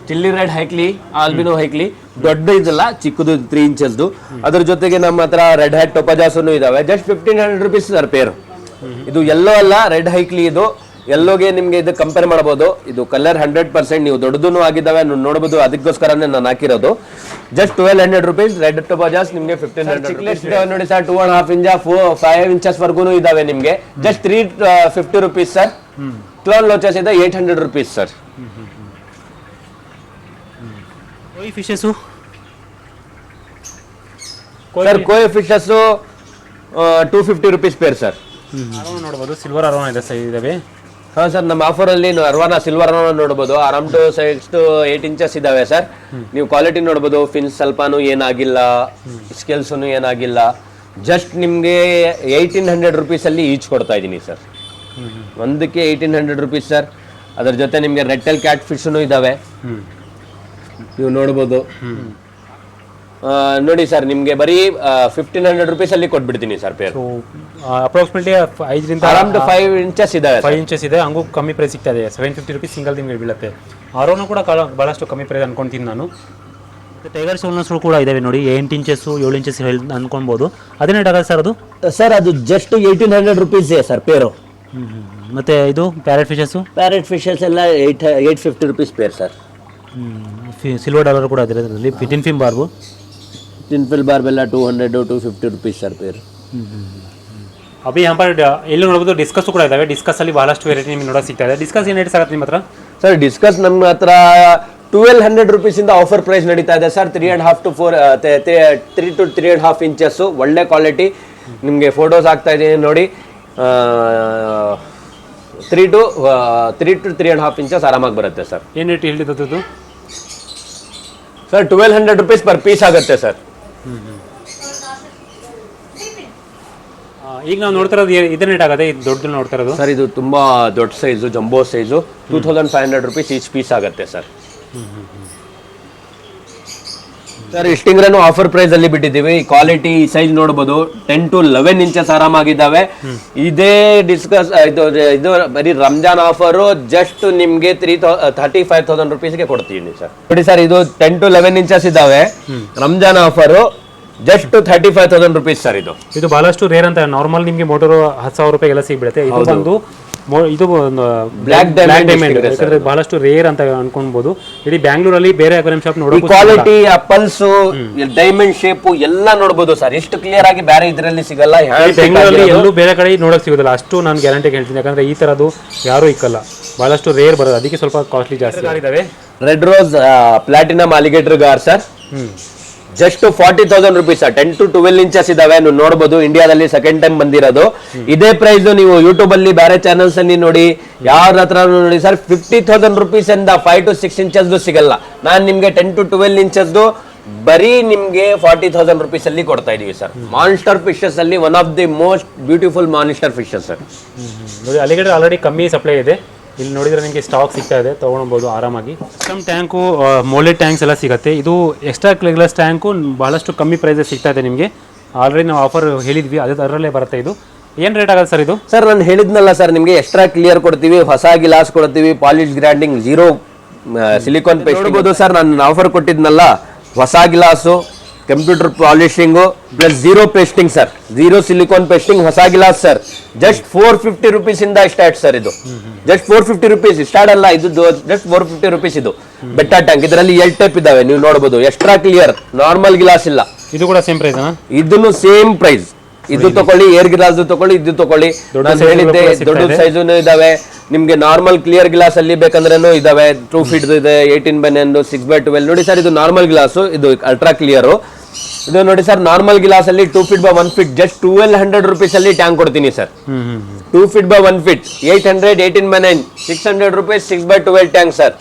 Chilli red ಹೈಕ್ಲಿ, ಆಲ್ಬಿನೋ ಹೈಕ್ಲಿ ದೊಡ್ಡ ಇದಲ್ಲ, ಚಿಕ್ಕದು 3 inches. ಅದ್ರ ಜೊತೆಗೆ ನಮ್ಮ ಹತ್ರ ರೆಡ್ ಹ್ಯಾಟ್ ಟೊಪಾಜಾಸನ್ನು ಇದಾವೆ. Just 1500 rupees sir pair. ಇದು ಎಲ್ಲೋ ಅಲ್ಲ, ರೆಡ್ ಹೈಕ್ಲಿ. ಇದು ಎಲ್ಲೋಗೆ ನಿಮ್ಗೆ ಇದು ಕಂಪೇರ್ ಮಾಡಬಹುದು. ಇದು ಕಲರ್ 100% ನೀವು ದೊಡ್ಡದೂ ಆಗಿದ್ದಾವೆ ನೋಡಬಹುದು. ಅದಕ್ಕೋಸ್ಕರನೇ ನಾನು ಹಾಕಿರೋದು. Just 1200 rupees. ರೆಡ್ ಟೊಪಾಜಾಸ್ ನಿಮ್ಗೆ 1500 rupees ನೋಡಿ ಸರ್. 2.5 inch 5 inches ವರ್ಗೂನು ಇದಾವೆ ನಿಮ್ಗೆ. Just 350 rupees sir. Clown loaches ಇದೆ 800 rupees sir. Koi fishes? Sir koi fishes 250 rupees pair sir. Arowana ನೋಡ್ಬೋದು. ಸಿಲ್ವರ್ ಅರೋನಾ ಇದೆ ಸರ್ ಇದಾವೆ. ಹಾಂ ಸರ್, ನಮ್ಮ ಆಫರಲ್ಲಿ ಅರ್ವಾನಾ ಸಿಲ್ವರ್ ಅರೋನಾ ನೋಡ್ಬೋದು. ಅರೌಂಡ್ 6 to 8 inches ಇದಾವೆ ಸರ್. ನೀವು ಕ್ವಾಲಿಟಿ ನೋಡ್ಬೋದು. ಫಿನ್ಸ್ ಸ್ವಲ್ಪನೂ ಏನಾಗಿಲ್ಲ, ಸ್ಕೆಲ್ಸೂ ಏನಾಗಿಲ್ಲ. ಜಸ್ಟ್ ನಿಮಗೆ 1800 rupees ಅಲ್ಲಿ ಈಚ್ ಕೊಡ್ತಾ ಇದ್ದೀನಿ ಸರ್. ಒಂದಕ್ಕೆ 1800 rupees ಸರ್. ಅದ್ರ ಜೊತೆ ನಿಮಗೆ ರೆಡ್ ಟೈಲ್ ಕ್ಯಾಟ್ ಫಿಶೂ ಇದಾವೆ, ನೀವು ನೋಡ್ಬೋದು. ನೋಡಿ ಸರ್, ನಿಮಗೆ ಬರೀ 1500 rupees ಅಲ್ಲಿ ಕೊಟ್ಬಿಡ್ತೀನಿ sir pair. Approximately 5 around 5 inches ಇದಾವೆ. 5 inches ಇದೆ. ಹಂಗೂ ಕಮ್ಮಿ ಪ್ರೈಸ್ ಸಿಗ್ತಾ ಇದೆ. 750 rupees ಸಿಂಗಲ್ ನಿಮಗೆ ಬೀಳುತ್ತೆ. ಅರೋನಾ ಕೂಡ ಭಾಳಷ್ಟು ಕಮ್ಮಿ ಪ್ರೈಸ್ ಅನ್ಕೊಂತೀನಿ ನಾನು. ಟೈಗರ್ ಸೋಲ್ನಸ್ಗಳು ಕೂಡ ಇದಾವೆ ನೋಡಿ. 8 inches 7 inches ಅನ್ಕೊಳ್ಬೋದು. ಅದೇನೇ ಆಗುತ್ತೆ ಸರ್ ಅದು? ಸರ್ ಅದು ಜಸ್ಟ್ 1800 rupees ಸರ್ ಪೇರು. ಮತ್ತು ಇದು ಪ್ಯಾರೆಟ್ ಫಿಶಸ್ಸು? ಪ್ಯಾರೆಟ್ ಫಿಶಸ್ ಎಲ್ಲ 850 rupees pair sir. Silver dollar ಕೂಡ ಇದೆ ಅದರಲ್ಲಿ. Tin fin barb, tin fin barb ಎಲ್ಲ 200-250 rupees ಸರ್ ಪೇರ್. ಅಭಿ यहाँ पर ಎಲ್ಲಿ ನೋಡ್ಬೋದು ಡಿಸ್ಕಸ್ ಕೂಡ ಇದಾವೆ. ಡಿಸ್ಕಸ್ಸಲ್ಲಿ ಬಹಳಷ್ಟು ವೆರೈಟಿ ನಿಮಗೆ ನೋಡೋಕೆ ಸಿಗ್ತಾ ಇದೆ. ಡಿಸ್ಕಸ್ ಏನು ರೇಟ್ ಆಗುತ್ತೆ ನಿಮ್ಮ ಹತ್ರ ಸರ್? ಡಿಸ್ಕಸ್ ನಮ್ಮ ಹತ್ರ 1200 rupees ಇಂದ ಆಫರ್ ಪ್ರೈಸ್ ನಡೀತಾ ಇದೆ ಸರ್. 3.5 to 3.5 inches ಒಳ್ಳೆ ಕ್ವಾಲಿಟಿ. ನಿಮಗೆ ಫೋಟೋಸ್ ಆಗ್ತಾ ಇದ್ದೀನಿ ನೋಡಿ. 3 to 3.5 inches ಆರಾಮಾಗಿ ಬರುತ್ತೆ ಸರ್. ಏನು ರೇಟ್ ಹೇಳಿದ್ದು ಸರ್? 1200 rupees ಪರ್ ಪೀಸ್ ಆಗುತ್ತೆ ಸರ್. ಈಗ ನಾವು ನೋಡ್ತಾ ಇರೋದು ಇದನ್ನ ರೇಟ್ ಆಗುತ್ತೆ, ಇದು ದೊಡ್ಡದು ನೋಡ್ತಾ ಇರೋದು ಸರ್ ಇದು ತುಂಬಾ ದೊಡ್ಡ size, jumbo size, 2500 rupees each piece ಆಗುತ್ತೆ ಸರ್. ಸರ್ ಸ್ಟಿಂಗ್ರನ್ನು ಆಫರ್ ಪ್ರೈಸ್ ಅಲ್ಲಿ ಬಿಟ್ಟಿದ್ದೀವಿ. ಕ್ವಾಲಿಟಿ ಸೈಜ್ ನೋಡಬಹುದು, 10 to 11 ಇಂಚಸ್ ಆರಾಮಾಗಿದ್ದಾವೆ. ಇದೇ ಇದು ಬರೀ ರಂಜಾನ್ ಆಫರ್ ಜಸ್ಟ್ ನಿಮ್ಗೆ 35,000 rupeesಗೆ ಕೊಡ್ತೀನಿ ಸರ್. ನೋಡಿ ಸರ್ ಇದು 10 to 11 ಇಂಚಸ್ ಇದಾವೆ, Ramzan offer just 35,000 rupees sir. ಇದು ಬಹಳಷ್ಟು ರೇರ್ ಅಂತ. ನಾರ್ಮಲ್ ನಿಮ್ಗೆ ಮೋಟರ್ 10,000 ರೂಪಾಯಿಗೆಲ್ಲ ಸಿಗ್ಬಿಡುತ್ತೆ. ಇದು ಬಂದು ಇದು ಬ್ಲಾಕ್ ಡೈಮಂಡ್ ಯಾಕಂದ್ರೆ ಬಹಳಷ್ಟು ರೇರ್ ಅಂತ ಅನ್ಕೊಬಹುದು. ಇಡೀ ಬ್ಯಾಂಗ್ಳೂರಲ್ಲಿ ಬೇರೆ ಅಕ್ವೇರಿಯಂ ಶಾಪ್ ನೋಡೋಕೆ ಕ್ವಾಲಿಟಿ ಪಲ್ಸ್ ಡೈಮಂಡ್ ಶೇಪ್ ಎಲ್ಲ ನೋಡಬಹುದು ಸರ್. ಎಷ್ಟು ಕ್ಲಿಯರ್ ಆಗಿ ಬೇರೆ ಇದರಲ್ಲಿ ಸಿಗಲ್ಲ. ಬೆಂಗಳೂರಲ್ಲಿ ಎಲ್ಲೂ ಬೇರೆ ಕಡೆ ನೋಡಕ್ ಸಿಗೋದಿಲ್ಲ, ಅಷ್ಟು ನಾನು ಗ್ಯಾರಂಟಿ ಹೇಳ್ತೀನಿ. ಯಾಕಂದ್ರೆ ಈ ತರದ್ದು ಯಾರು ಇಕ್ಕಲ್ಲ, ಬಹಳಷ್ಟು ರೇರ್ ಬರೋದು, ಅದಕ್ಕೆ ಸ್ವಲ್ಪ ಕಾಸ್ಟ್ಲಿ ಜಾಸ್ತಿ ಇದಾವೆ. Red rose platinum alligator gar sir, just 40,000 rupees. 10 to 12 inches ಇದಾವೆ, ನೀವು ನೋಡಬಹುದು. ಇಂಡಿಯಾದಲ್ಲಿ ಸೆಕೆಂಡ್ ಟೈಮ್ ಬಂದಿರೋದು. ಇದೇ ಪ್ರೈಸ್ ನೀವು ಯೂಟ್ಯೂಬ್ ಅಲ್ಲಿ ಬೇರೆ ಚಾನಲ್ಸ್ ಅಲ್ಲಿ ನೋಡಿ, ಯಾರ ಹತ್ರ ನೋಡಿ ಸರ್ 50,000 rupees ಇಂದ 5 to 6 ಇಂಚಸ್ ಸಿಗಲ್ಲ. ನಾನು ನಿಮ್ಗೆ 10 to 12 ಇಂಚಸ್ ಬರೀ ನಿಮ್ಗೆ 40,000 rupees ಅಲ್ಲಿ ಕೊಡ್ತಾ ಇದೀವಿ ಸರ್. ಮಾನ್ಸ್ಟರ್ ಫಿಶಸ್ ಅಲ್ಲಿ one of the most beautiful monster fishes sir. ನೋಡಿ ಅಲಿಗೇಟರ್ ಆಲ್ರೆಡಿ ಕಮ್ಮಿ ಸಪ್ಲೈ ಇದೆ. ಇಲ್ಲಿ ನೋಡಿದ್ರೆ ನಿಮಗೆ ಸ್ಟಾಕ್ ಸಿಗ್ತಾ ಇದೆ, ತೊಗೊಳ್ಬೋದು ಆರಾಮಾಗಿ. ಕಸ್ಟಮ್ ಟ್ಯಾಂಕು, ಮೋಲ್ಡೆಡ್ ಟ್ಯಾಂಕ್ಸ್ ಎಲ್ಲ ಸಿಗುತ್ತೆ. ಇದು ಎಕ್ಸ್ಟ್ರಾ ಕ್ಲಿಯರ್ಲೆಸ್ ಟ್ಯಾಂಕು ಬಹಳಷ್ಟು ಕಮ್ಮಿ ಪ್ರೈಸಸ್ ಸಿಗ್ತಾ ಇದೆ ನಿಮಗೆ. ಆಲ್ರೆಡಿ ನಾವು ಆಫರ್ ಹೇಳಿದ್ವಿ, ಅದರಲ್ಲೇ ಬರುತ್ತೆ. ಇದು ಏನು ರೇಟ್ ಆಗುತ್ತೆ ಸರ್ ಇದು? ಸರ್ ನಾನು ಹೇಳಿದ್ನಲ್ಲ ಸರ್, ನಿಮಗೆ ಎಕ್ಸ್ಟ್ರಾ ಕ್ಲಿಯರ್ ಕೊಡ್ತೀವಿ, ಹೊಸ ಗ್ಲಾಸ್ ಕೊಡ್ತೀವಿ, polish grinding, zero silicon paste ನೋಡಬಹುದು ಸರ್. ನಾನು ಆಫರ್ ಕೊಟ್ಟಿದ್ನಲ್ಲ, ಹೊಸ glass, computer polishing plus zero pasting sir, zero silicon pasting, ಹೊಸ ಗ್ಲಾಸ್ ಸರ್. ಜಸ್ಟ್ 450 rupees ಇಂದ ಸ್ಟಾರ್ಟ್ ಸರ್. ಇದು ಜಸ್ಟ್ 450 rupees ಸ್ಟಾರ್ಟ್ ಅಲ್ಲ, ಇದು ಜಸ್ಟ್ 450 rupees. ಇದು ಬೆಟ್ಟ ಟ್ಯಾಂಕ್, ಇದರಲ್ಲಿ 2 ಟೈಪ್ ಇದಾವೆ, ನೀವು ನೋಡಬಹುದು. ಎಕ್ಸ್ಟ್ರಾ ಕ್ಲಿಯರ್, ನಾರ್ಮಲ್ ಗ್ಲಾಸ್ ಇಲ್ಲ. ಇದು ಕೂಡ ಸೇಮ್ ಪ್ರೈಸ್? ಇದನ್ನು ಸೇಮ್ ಪ್ರೈಸ್. ಇದು ತಗೊಳ್ಳಿ, ಏರ್ ಗ್ಲಾಸ್ ತಗೊಳ್ಳಿ, ಇದು ತಗೊಳ್ಳಿ. ನಾನು ಹೇಳಿದ್ದೆ ದೊಡ್ಡ ಸೈಜುನು ಇದಾವೆ. ನಿಮ್ಗೆ ನಾರ್ಮಲ್ ಕ್ಲಿಯರ್ ಗ್ಲಾಸ್ ಅಲ್ಲಿ ಬೇಕಂದ್ರೂ ಇದಾವೆ. 2 feet ಇದೆ, 18x9, 6x12. ನೋಡಿ ಸರ್ ಇದು ನಾರ್ಮಲ್ ಗ್ಲಾಸು, ಇದು ಅಲ್ಟ್ರಾ ಕ್ಲಿಯರ್. ಇದು ನೋಡಿ ಸರ್ ನಾರ್ಮಲ್ ಗ್ಲಾಸ್ ಅಲ್ಲಿ 2 feet by 1 feet just 1200 rupees ಅಲ್ಲಿ ಟ್ಯಾಂಕ್ ಕೊಡ್ತೀನಿ sir. 2 feet by 1 feet 800, 18x9, 600 rupees 6x12 tank sir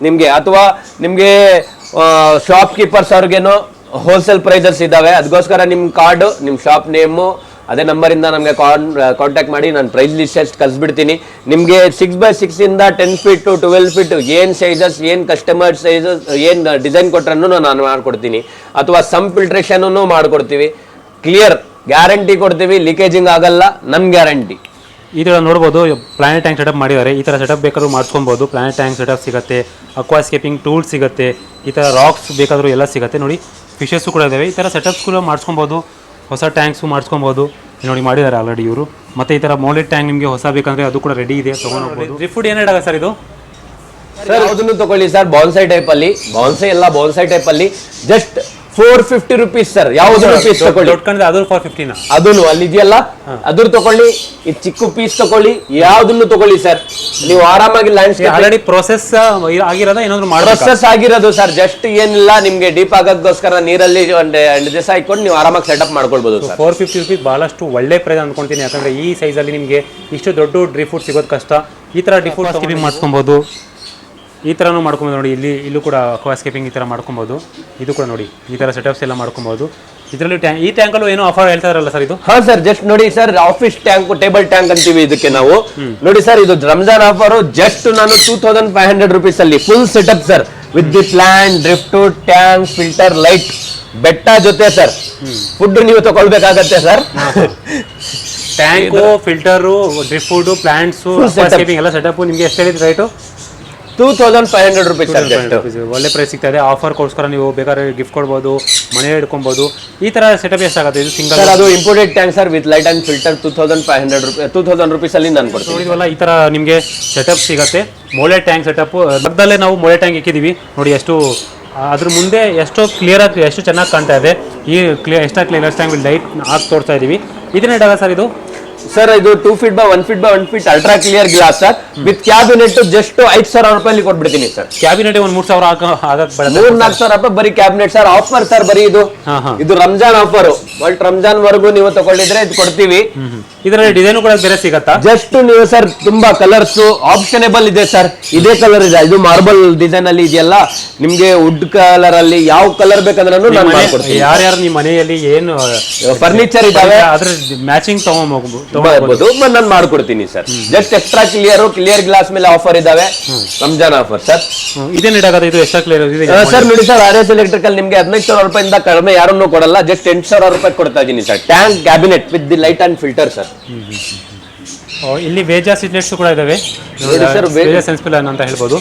ನಿಮ್ಗೆ. ಅಥವಾ ನಿಮ್ಗೆ ಶಾಪ್ ಕೀಪರ್ಸ್ ಅವ್ರಿಗೇನೋ ಹೋಲ್ಸೇಲ್ ಪ್ರೈಸಸ್ ಇದಾವೆ. ಅದಕ್ಕೋಸ್ಕರ ನಿಮ್ ಕಾರ್ಡ್, ನಿಮ್ ಶಾಪ್ ನೇಮು, ಅದೇ ನಂಬರ್ ಇಂದ ನಮಗೆ ಕಾಂಟ್ಯಾಕ್ಟ್ ಮಾಡಿ, ನಾನು ಪ್ರೈಸ್ ಲಿಸ್ಟ್ ಎಷ್ಟು ಕಳಿಸ್ಬಿಡ್ತೀನಿ ನಿಮಗೆ. 6x6 ಇಂದ 10 feet to 12 feet ಏನ್ ಸೈಜಸ್, ಏನ್ ಕಸ್ಟಮರ್ ಸೈಜಸ್, ಏನ್ ಡಿಸೈನ್ ಕೊಟ್ರನ್ನು ನಾನು ಮಾಡ್ಕೊಡ್ತೀನಿ. ಅಥವಾ ಸಮ್ ಫಿಲ್ಟ್ರೇಷನ್ ಮಾಡ್ಕೊಡ್ತೀವಿ. ಕ್ಲಿಯರ್ ಗ್ಯಾರಂಟಿ ಕೊಡ್ತೀವಿ, ಲೀಕೇಜಿಂಗ್ ಆಗಲ್ಲ, ನಮ್ ಗ್ಯಾರಂಟಿ. ಈ ಥರ ನೋಡ್ಬೋದು, ಪ್ಲಾನೆಟ್ ಟ್ಯಾಂಕ್ ಸೆಟಪ್ ಮಾಡಿದ್ದಾರೆ. ಈ ಥರ ಸೆಟಪ್ ಬೇಕಾದ್ರೂ ಮಾಡಿಸ್ಕೊಬೋದು. ಪ್ಲಾನೆಟ್ ಟ್ಯಾಂಕ್ ಸೆಟಪ್ ಸಿಗುತ್ತೆ, ಅಕ್ವಾಸ್ಕೇಪಿಂಗ್ ಟೂಲ್ಸ್ ಸಿಗುತ್ತೆ, ಈ ಥರ ರಾಕ್ಸ್ ಬೇಕಾದರೂ ಎಲ್ಲ ಸಿಗುತ್ತೆ. ನೋಡಿ ಫಿಶಸ್ಸು ಕೂಡ ಇದ್ದಾವೆ. ಈ ಥರ ಸೆಟಪ್ಸ್ ಕೂಡ ಮಾಡಿಸ್ಕೊಬೋದು, ಹೊಸ ಟ್ಯಾಂಕ್ಸು ಮಾಡಿಸ್ಕೊಬೋದು. ನೋಡಿ ಮಾಡಿದ್ದಾರೆ ಆಲ್ರೆಡಿ ಇವರು. ಮತ್ತು ಈ ಥರ ಮೋಲ್ಡೆಡ್ ಟ್ಯಾಂಕ್ ನಿಮಗೆ ಹೊಸ ಬೇಕಂದರೆ ಅದು ಕೂಡ ರೆಡಿ ಇದೆ, ತೊಗೊಂಡೋಗ್ಬೋದು. ಡ್ರಿಫ್ಟ್ ಏನು ರೇಟ್ ಸರ್ ಇದು? ಸರ್ ಯಾವುದನ್ನು ತಗೊಳ್ಳಿ ಸರ್, ಬಾನ್ಸೈ ಟೈಪ್ ಅಲ್ಲಿ, ಬಾನ್ಸೈ ಟೈಪ್ ಅಲ್ಲಿ ಜಸ್ಟ್ 450 rupees ಸರ್. ಯಾವ್ದು ಪೀಸ್ ತಗೊಳ್ಳಿ, ಅದು 450 ಅದನ್ನು ಅಲ್ಲಿ ಇದೆಯಲ್ಲ ಅದ್ರ ತಗೊಳ್ಳಿ, ಈ ಚಿಕ್ಕ ಪೀಸ್ ತಗೊಳ್ಳಿ, ಯಾವ್ದನ್ನು ತಗೊಳ್ಳಿ ಸರ್. ನೀವು ಆರಾಮಾಗಿ ಲ್ಯಾಂಡ್ಸ್ಕೇಪ್ ಆಲ್ರೆಡಿ ಪ್ರೊಸೆಸ್ ಆಗಿರೋದ ಏನಾದ್ರು ಪ್ರೊಸೆಸ್ ಆಗಿರೋದು ಸರ್. ಜಸ್ಟ್ ಏನಿಲ್ಲ, ನಿಮ್ಗೆ ಡೀಪ್ ಆಗೋದಕ್ಕೋಸ್ಕರ ನೀರಲ್ಲಿ 2 ದಿವಸ ಹಾಕೊಂಡು ನೀವು ಆರಾಮಾಗಿ ಸೆಟಪ್ ಮಾಡ್ಕೊಳ್ಬಹುದು ಸರ್. 450 rupees ಬಹಳಷ್ಟು ಒಳ್ಳೆ ಪ್ರೈಸ್ ಅನ್ಕೊಂತೀನಿ. ಯಾಕಂದ್ರೆ ಈ ಸೈಜಲ್ಲಿ ನಿಮಗೆ ಇಷ್ಟು ದೊಡ್ಡ ಡ್ರೈ ಫ್ರೂಟ್ ಸಿಗೋದು ಕಷ್ಟ. ಈ ಥರ ಡ್ರೈ ಫ್ರೂಟ್ ಸ್ಕಿಪಿಂಗ್ ಮಾಡ್ಕೊಬೋದು, ಈ ಥರನೂ ಮಾಡ್ಕೊಬೋದು. ನೋಡಿ ಇಲ್ಲೂ ಕೂಡ ಅಕ್ವಾಸ್ಕೇಪಿಂಗ್ ಈ ಥರ ಮಾಡ್ಕೊಬೋದು. ಇದು ಕೂಡ ನೋಡಿ ಈ ಥರ ಸೆಟಪ್ಸ್ ಎಲ್ಲ ಮಾಡ್ಕೊಬೋದು. ಇದರಲ್ಲಿ ಈ ಟ್ಯಾಂಕಲ್ಲೂ ಏನೋ ಆಫರ್ ಹೇಳ್ತಾ ಇರಲ್ಲ ಸರ್ ಇದು? ಹಾ ಸರ್, ಜಸ್ಟ್ ನೋಡಿ sir, office tank, table tank ಅಂತೀವಿ ಇದಕ್ಕೆ ನಾವು. ನೋಡಿ ಸರ್, ಇದು ರಂಜಾನ್ ಆಫರ್. ಜಸ್ಟ್ ನಾನು 2500 rupees ಅಲ್ಲಿ full setup sir, with the plant, drift, tank, filter, light, betta ಜೊತೆ ಸರ್. ಫುಡ್ ನೀವು ತಗೊಳ್ಬೇಕಾಗತ್ತೆ sir. Tank, filter, drift, plants, aquascaping ಎಲ್ಲ ಸೆಟಪ್ ನಿಮಗೆ ಎಷ್ಟು ಹೇಳಿದ್ರೆ ರೈಟು? 2500 rupees sir. ಒಳ್ಳೆ ಪ್ರೈಸ್ ಸಿಗ್ತಾ ಇದೆ. ಆಫರ್ಗೋಸ್ಕರ ನೀವು ಬೇಕಾದ್ರೆ ಗಿಫ್ಟ್ ಕೊಡ್ಬೋದು, ಮನೆ ಇಟ್ಕೊಬೋದು. ಈ ಥರ ಸೆಟಪ್ ಎಷ್ಟಾಗುತ್ತೆ ಇದು ಸಿಂಗಲ್? ಸರ್ ಅದು imported tank sir, with light and filter 2000 rupees ಅಲ್ಲಿ ನಾನು ಕೊಡ್ತೀನಿ. ನೋಡಿದ್ವಲ್ಲ, ಈ ಥರ ನಿಮಗೆ ಸೆಟಪ್ ಸಿಗುತ್ತೆ. ಮೋಲ್ಡೆಡ್ ಟ್ಯಾಂಕ್ ಸೆಟಪ್ ಪಕ್ಕದಲ್ಲೇ ನಾವು ಮೋಲ್ಡೆಡ್ ಟ್ಯಾಂಕ್ ಇಕ್ಕಿದ್ದೀವಿ. ನೋಡಿ ಎಷ್ಟು ಅದ್ರ ಮುಂದೆ ಎಷ್ಟು ಕ್ಲಿಯರಾಗಿ, ಎಷ್ಟು ಚೆನ್ನಾಗಿ ಕಾಣ್ತಾ ಇದೆ. ಈ ಎಕ್ಸ್ಟ್ರಾ ಕ್ಲಿಯರ್ ಟ್ಯಾಂಕ್ ಲೈಟ್ ಹಾಕಿ ತೋರಿಸ್ತಾ ಇದ್ದೀವಿ. ಇದನ್ನ ಇಡಲ್ಲ ಸರ್ ಇದು? ಸರ್ ಇದು 2 feet by 1 feet by 1 feet ultra clear glass sir with cabinet just 5,000 ರೂಪಾಯಿ ಕೊಟ್ಬಿಡ್ತೀನಿ ಸರ್. ಕ್ಯಾಬಿನೆಟ್ ಒಂದು 3,000 ಆಗಕ್ ಬೇಡ, 3,000-4,000 ರೂಪಾಯಿ ಬರೀ ಕ್ಯಾಬಿನೆಟ್ ಸರ್. ಆಫರ್ ಸರ್ ಬರೀ ಇದು. ಇದು ರಂಜಾನ್ ಆಫರ್, ಬಟ್ ರಂಜಾನ್ ವರೆಗೂ ನೀವು ತಗೊಂಡಿದ್ರೆ ಇದು ಕೊಡ್ತೀವಿ. ಇದರಲ್ಲಿ ಡಿಸೈನ್ ಕೂಡ ಬೇರೆ ಸಿಗತ್ತಾ? ಜಸ್ಟ್ ನೀವು ಸರ್ ತುಂಬಾ ಕಲರ್ಸ್ ಆಪ್ಷನೇಬಲ್ ಇದೆ ಸರ್. ಇದೇ ಕಲರ್ ಇದೆ, ಇದು ಮಾರ್ಬಲ್ ಡಿಸೈನ್ ಅಲ್ಲಿ ಇದೆಯಲ್ಲ, ನಿಮ್ಗೆ ವುಡ್ ಕಲರ್ ಅಲ್ಲಿ ಯಾವ ಕಲರ್ ಬೇಕಂದ್ರೂ ನಾನು ಮಾಡ್ಕೊಡ್ತೀನಿ. ಯಾರ್ಯಾರು ನಿಮ್ಮ ಮನೆಯಲ್ಲಿ ಏನು ಫರ್ನಿಚರ್ ಇದಾವೆ ಅದ್ರ ಮ್ಯಾಚಿಂಗ್ ತಗೋಬಹುದು, ನಾನು ಮಾಡ್ಕೊಡ್ತೀನಿ sir. Just extra clear glass ಮೇಲೆ ಆಫರ್ ಇದಾವೆ, ರಂಜಾನ್ ಆಫರ್ ಸರ್. ಇದೇನ್ ಇಡಾಗತ್ತೆ ಇದು ಎಕ್ಸ್ಟ್ರಾ ಕ್ಲಿಯರ್ ಸರ್ ನೋಡಿ ಸರ್, RS ಎಲೆಕ್ಟ್ರಿಕಲ್ ನಿಮ್ಗೆ 15,000 ರೂಪಾಯಿಂದ ಕಡಿಮೆ ಯಾರನ್ನೂ ಕೊಡಲ್ಲ, ಜಸ್ಟ್ 8,000 ರೂಪಾಯಿ ಕೊಡ್ತಾ ಇದೀನಿ sir. Tank cabinet with the light and filter sir. ಇಲ್ಲಿ ವೇಜಾಸ್ ಇಟ್ಲೆಟ್ಸ್ ಕೂಡ ಇದಾವೆ ಸರ್, ವೇಜಾಸ್ ಸೆನ್ಸ್ಪಿಲನ್ ಅಂತ ಹೇಳ್ಬೋದು.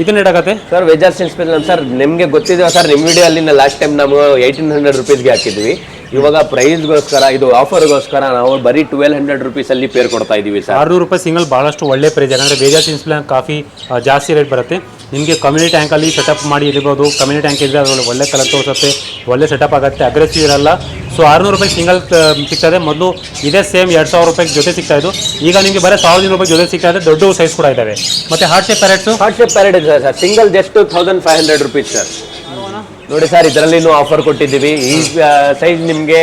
ಇದನ್ನ ಇಡಾಗತ್ತೆ ಸರ್ ವೇಜಾಸ್ ಸೆನ್ಸ್ಪಿಲನ್ ಸರ್. ನಿಮ್ಗೆ ಗೊತ್ತಿದೆ ಸರ್, ನಿಮ್ ವಿಡಿಯೋ ಅಲ್ಲಿ ಲಾಸ್ಟ್ ಟೈಮ್ ನಾವು 1,800 ರೂಪೀಸ್ಗೆ ಹಾಕಿದ್ವಿ. ಇವಾಗ ಪ್ರೈಸ್ಗೋಸ್ಕರ, ಇದು ಆಫರ್ಗೋಸ್ಕರ ನಾವು ಬರೀ 1,200 ರೂಪೀಸ್ ಅಲ್ಲಿ ಪೇರ್ ಕೊಡ್ತಾ ಇದೀವಿ ಸರ್. 600 ರೂಪಾಯಿ ಸಿಂಗಲ್ ಬಹಳಷ್ಟು ಒಳ್ಳೆ ಪ್ರೈಸ್. ಯಾಕಂದ್ರೆ ವೇಜಾಸ್ ಸೆನ್ಸ್ಪಿಲನ್ ಕಾಫಿ ಜಾಸ್ತಿ ರೇಟ್ ಬರುತ್ತೆ. ನಿಮಗೆ ಕಮ್ಯುನಿಟಿ ಟ್ಯಾಂಕಲ್ಲಿ ಸೆಟಪ್ ಮಾಡಿ ಇರ್ಬೋದು. ಕಮ್ಯುನಿಟಿ ಟ್ಯಾಂಕ್ ಇದ್ರೆ ಅದರಲ್ಲಿ ಒಳ್ಳೆ ಕಲರ್ ತೋರಿಸುತ್ತೆ, ಒಳ್ಳೆ ಸೆಟಪ್ ಆಗುತ್ತೆ, ಅಗ್ರೆಸಿವ್ ಇರಲ್ಲ. ಸೊ 600 ರೂಪಾಯಿ ಸಿಂಗಲ್ ಸಿಗ್ತದೆ. ಮೊದಲು ಇದೇ ಸೇಮ್ 2,000 ರೂಪಾಯಿ ಜೊತೆ ಸಿಗ್ತಾ ಇದ್ದು, ಈಗ ನಿಮಗೆ ಬರೀ 1,000 ರೂಪಾಯಿ ಜೊತೆ ಸಿಗ್ತಾ ಇದೆ. ದೊಡ್ಡ ಸೈಜ್ ಕೂಡ ಇದಾವೆ. ಮತ್ತೆ ಹಾರ್ಟ್ ಶೇಪ್ ಪ್ಯಾರೆಟ್ ಇದೆ sir, single just 1,500 rupees sir. ನೋಡಿ ಸರ್, ಇದರಲ್ಲಿ ಆಫರ್ ಕೊಟ್ಟಿದ್ದೀವಿ. ಈ ಸೈಜ್ ನಿಮಗೆ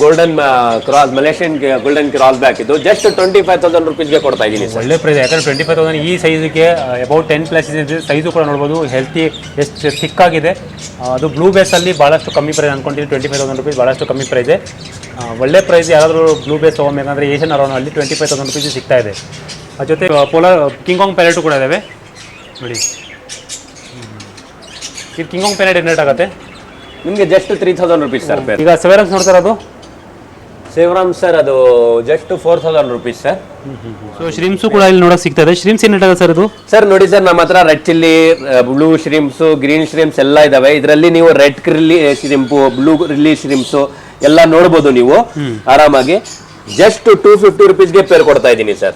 golden cross, Malaysian golden cross back, ಇದು ಜಸ್ಟ್ 25,000 ರೂಪೀಸ್ಗೆ ಕೊಡ್ತಾ ಇದ್ದೀನಿ ಸರ್. ಒಳ್ಳೆ ಪ್ರೈಸ್. ಯಾಕಂದ್ರೆ 25,000 ಈ ಸೈಜ್ಗೆ ಅಬೌಟ್ 10+ ಇದೆ. ಸೈಜು ಕೂಡ ನೋಡ್ಬೋದು, ಹೆಲ್ತಿ ಎಷ್ಟು ಥಿಕ್ ಆಗಿದೆ. ಅದು ಬ್ಲೂ ಬೇಸಲ್ಲಿ ಭಾಳಷ್ಟು ಕಮ್ಮಿ ಪ್ರೈಸ್ ಅನ್ಕೊಂತೀನಿ. 25,000 ರೂಪೀಸ್ ಭಾಳಷ್ಟು ಕಮ್ಮಿ ಪ್ರೈಸ್. ಒಳ್ಳೆ ಪ್ರೈಸ್. ಯಾರಾದರೂ ಬ್ಲೂ ಬೇಸ್ ತೊಗೊಬೇಕಂದ್ರೆ ಏಷ್ಯನ್ ಅರೌಂಡಲ್ಲಿ 25,000 ರೂಪೀಸ್ ಸಿಗ್ತಾ ಇದೆ. ಅದ್ರ ಜೊತೆ ಪೋಲಾರ್ ಕಿಂಗ್ ಕಾಂಗ್ ಪ್ಯಾಲೆಟು ಕೂಡ ಇದ್ದಾವೆ ನೋಡಿ. ಇದು ಕಿಂಗ್ ಕಾಂಗ್ ಪ್ಯಾಲೆಟ್ ಏನು ರೇಟ್ ಆಗುತ್ತೆ ನಿಮಗೆ? Just 3,000 rupees sir. ಈಗ ಸೆವೆರನ್ಸ್ ನೋಡ್ತಾರೆ ಅದು ಸೇವರಾಮ್ ಸರ್, ಅದು ಜಸ್ಟ್ 4,000 ರೂಪೀಸ್ ಸರ್. ಸೊ ಶ್ರೀಮ್ಸು ಕೂಡ ಇಲ್ಲಿ ನೋಡೋಕೆ ಸಿಗ್ತಾ ಇದೆ. ಶ್ರೀಮ್ಸ್ ಏನು ರೇಟ್ ಆಗುತ್ತೆ ಸರ್ ಇದು? ಸರ್ ನೋಡಿ ಸರ್, ನಮ್ಮ ಹತ್ರ ರೆಡ್ ಚಿಲ್ಲಿ, ಬ್ಲೂ ಶ್ರೀಮ್ಸು, ಗ್ರೀನ್ ಶ್ರೀಮ್ಸ್ ಎಲ್ಲ ಇದಾವೆ. ಇದರಲ್ಲಿ ನೀವು ರೆಡ್ ಕ್ರಿಲ್ಲಿ ಶ್ರೀಂಪು, ಬ್ಲೂ ರಿಲ್ಲಿ ಶ್ರೀಮ್ಸು ಎಲ್ಲ ನೋಡ್ಬೋದು ನೀವು ಆರಾಮಾಗಿ. ಜಸ್ಟ್ 250 ರೂಪೀಸ್ಗೆ ಪೇರ್ ಕೊಡ್ತಾ ಇದ್ದೀನಿ ಸರ್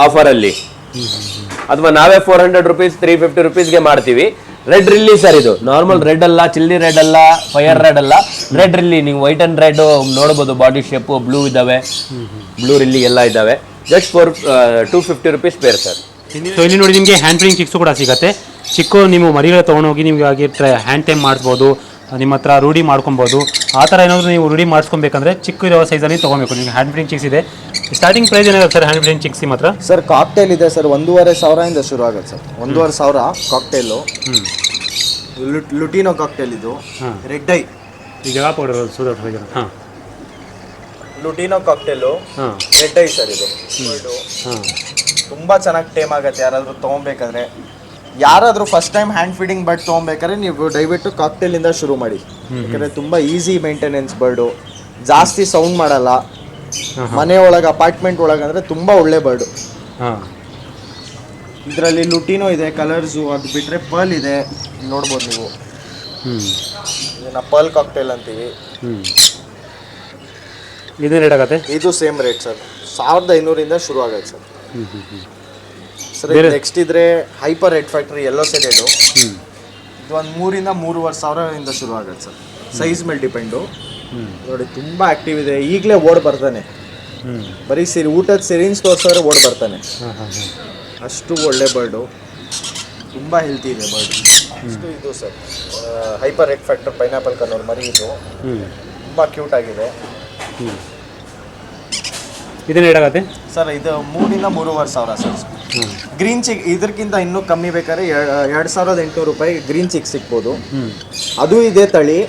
ಆಫರ್ ಅಲ್ಲಿ. ಅಥವಾ ನಾವೇ 400 ರೂಪೀಸ್ 350 ರೂಪೀಸ್ಗೆ ಮಾಡ್ತೀವಿ. ರೆಡ್ ರಿಲ್ಲಿ ಸರ್, ಇದು ನಾರ್ಮಲ್ ರೆಡ್ ಅಲ್ಲ, ಚಿಲ್ಲಿ ರೆಡ್ ಅಲ್ಲ, ಫೈರ್ ರೆಡ್ ಅಲ್ಲ, ರೆಡ್ ರಿಲ್ಲಿ. ನೀವು ವೈಟ್ ಅಂಡ್ ರೆಡ್ ನೋಡ್ಬೋದು, ಬಾಡಿ ಶೇಪು ಬ್ಲೂ ಇದಾವೆ, ಬ್ಲೂ ರಿಲ್ಲಿ ಎಲ್ಲ ಇದಾವೆ. Just for 250 rupees pair sir. So ಇಲ್ಲಿ ನೋಡಿ ನಿಮಗೆ ಹ್ಯಾಂಡ್ ಟ್ರಿಮ್ ಚಿಕ್ಸು ಕೂಡ ಸಿಗುತ್ತೆ. ಚಿಕ್ಕ ನೀವು ಮರಿಗಳು ತೊಗೊಂಡೋಗಿ ನಿಮಗೆ ಆಗಿ ಹ್ಯಾಂಡ್ ಟೈಮ್ ಮಾಡಿಸ್ಬೋದು, ನಿಮ್ಮ ಹತ್ರ ರೂಢಿ ಮಾಡ್ಕೊಬೋದು. ಆ ಥರ ಏನಾದರೂ ನೀವು ರೂಢಿ ಮಾಡಿಸ್ಕೊಬೇಕಂದ್ರೆ ಚಿಕ್ಕ ಇರೋ ಸೈಜಲ್ಲಿ ತೊಗೊಬೇಕು. ನಿಮಗೆ ಹ್ಯಾಂಡ್ ಪ್ರಿಂಟ್ ಚಿಕ್ಸ್ ಇದೆ. ಸ್ಟಾರ್ಟಿಂಗ್ ಪ್ರೈಸ್ ಏನಾಗುತ್ತೆ ಸರ್ ಹ್ಯಾಂಡ್ ಪ್ರಿಂಟ್ ಚಿಕ್ಸ್ ನಿಮ್ಮ ಹತ್ರ? ಸರ್ ಕಾಕ್ಟೇಲ್ ಇದೆ ಸರ್, 1,500 ಶುರು ಆಗುತ್ತೆ ಸರ್. 1,500 ಕಾಕ್ಟೇಲು. ಲುಟಿನೋ ಕಾಕ್ಟೇಲ್ ಇದು. ರೆಡ್ ಐ ಈ ಜಾಗ ಪೌಡರ್. ಹಾಂ, lutino cockatiel red eye sir. ಇದು ತುಂಬ ಚೆನ್ನಾಗಿ ಟೇಮ್ ಆಗುತ್ತೆ. ಯಾರಾದರೂ ತೊಗೊಬೇಕಾದ್ರೆ, ಯಾರಾದರೂ first time hand feeding bird ತೊಗೊಬೇಕಾದ್ರೆ ನೀವು ದಯವಿಟ್ಟು ಕಾಕ್ಟೇಲಿಂದ ಶುರು ಮಾಡಿ. ಯಾಕಂದರೆ ತುಂಬ ಈಸಿ ಮೇಂಟೆನೆನ್ಸ್ ಬರ್ಡು, ಜಾಸ್ತಿ ಸೌಂಡ್ ಮಾಡಲ್ಲ. ಮನೆ ಒಳಗೆ, ಅಪಾರ್ಟ್ಮೆಂಟ್ ಒಳಗೆ ಅಂದರೆ ತುಂಬ ಒಳ್ಳೆ ಬರ್ಡು. ಇದರಲ್ಲಿ ಲುಟಿನೋ ಇದೆ, ಕಲರ್ಸು. ಅದು ಬಿಟ್ಟರೆ ಪರ್ಲ್ ಇದೆ, ನೋಡ್ಬೋದು ನೀವು. ಇದನ್ನ ಪರ್ಲ್ ಕಾಕ್ಟೇಲ್ ಅಂತೀವಿ. ಇದು ರೇಟ್ ಆಗುತ್ತೆ? ಇದು ಸೇಮ್ ರೇಟ್ ಸರ್, 1,500 ಶುರು ಆಗುತ್ತೆ ಸರ್. ಸರ್ ನೆಕ್ಸ್ಟ್ ಇದ್ರೆ ಹೈಪರ್ ರೆಡ್ ಫ್ಯಾಕ್ಟ್ರಿ ಯೆಲ್ಲೋ ಸೆಡೆಡು. ಇದು ಒಂದು 3,000-3,500 ಶುರು ಆಗುತ್ತೆ ಸರ್. ಸೈಜ್ ಮೇಲೆ ಡಿಪೆಂಡು. ನೋಡಿ ತುಂಬ ಆಕ್ಟಿವ್ ಇದೆ. ಈಗಲೇ ಓಡ್ ಬರ್ತಾನೆ. ಬರೀ ಊಟದ ಸಿರಿಂಜ್ ತೋರಿಸಿದ್ರೆ ಓಡ್ ಬರ್ತಾನೆ. ಅಷ್ಟು ಒಳ್ಳೆ ಬರ್ಡು, ತುಂಬ ಹೆಲ್ತಿ ಇದೆ ಬರ್ಡು. ಅಷ್ಟು ಇದು sir hyper red factor pineapple conure ಮರಿ. ಇದು ತುಂಬ ಕ್ಯೂಟ್ ಆಗಿದೆ. ಇದನ್ನ ಹೇಳಾಗತ್ತೆ ಸರ್? ಇದು 3,000-3,500 ಸರ್. ಗ್ರೀನ್ ಚಿಕ್ ಇದಕ್ಕಿಂತ ಇನ್ನೂ ಕಮ್ಮಿ ಬೇಕಾದ್ರೆ 2,800 ರೂಪಾಯಿ ಗ್ರೀನ್ ಚಿಕ್ ಸಿಗ್ಬೋದು. ಅದು ಇದೆ ತಳಿ.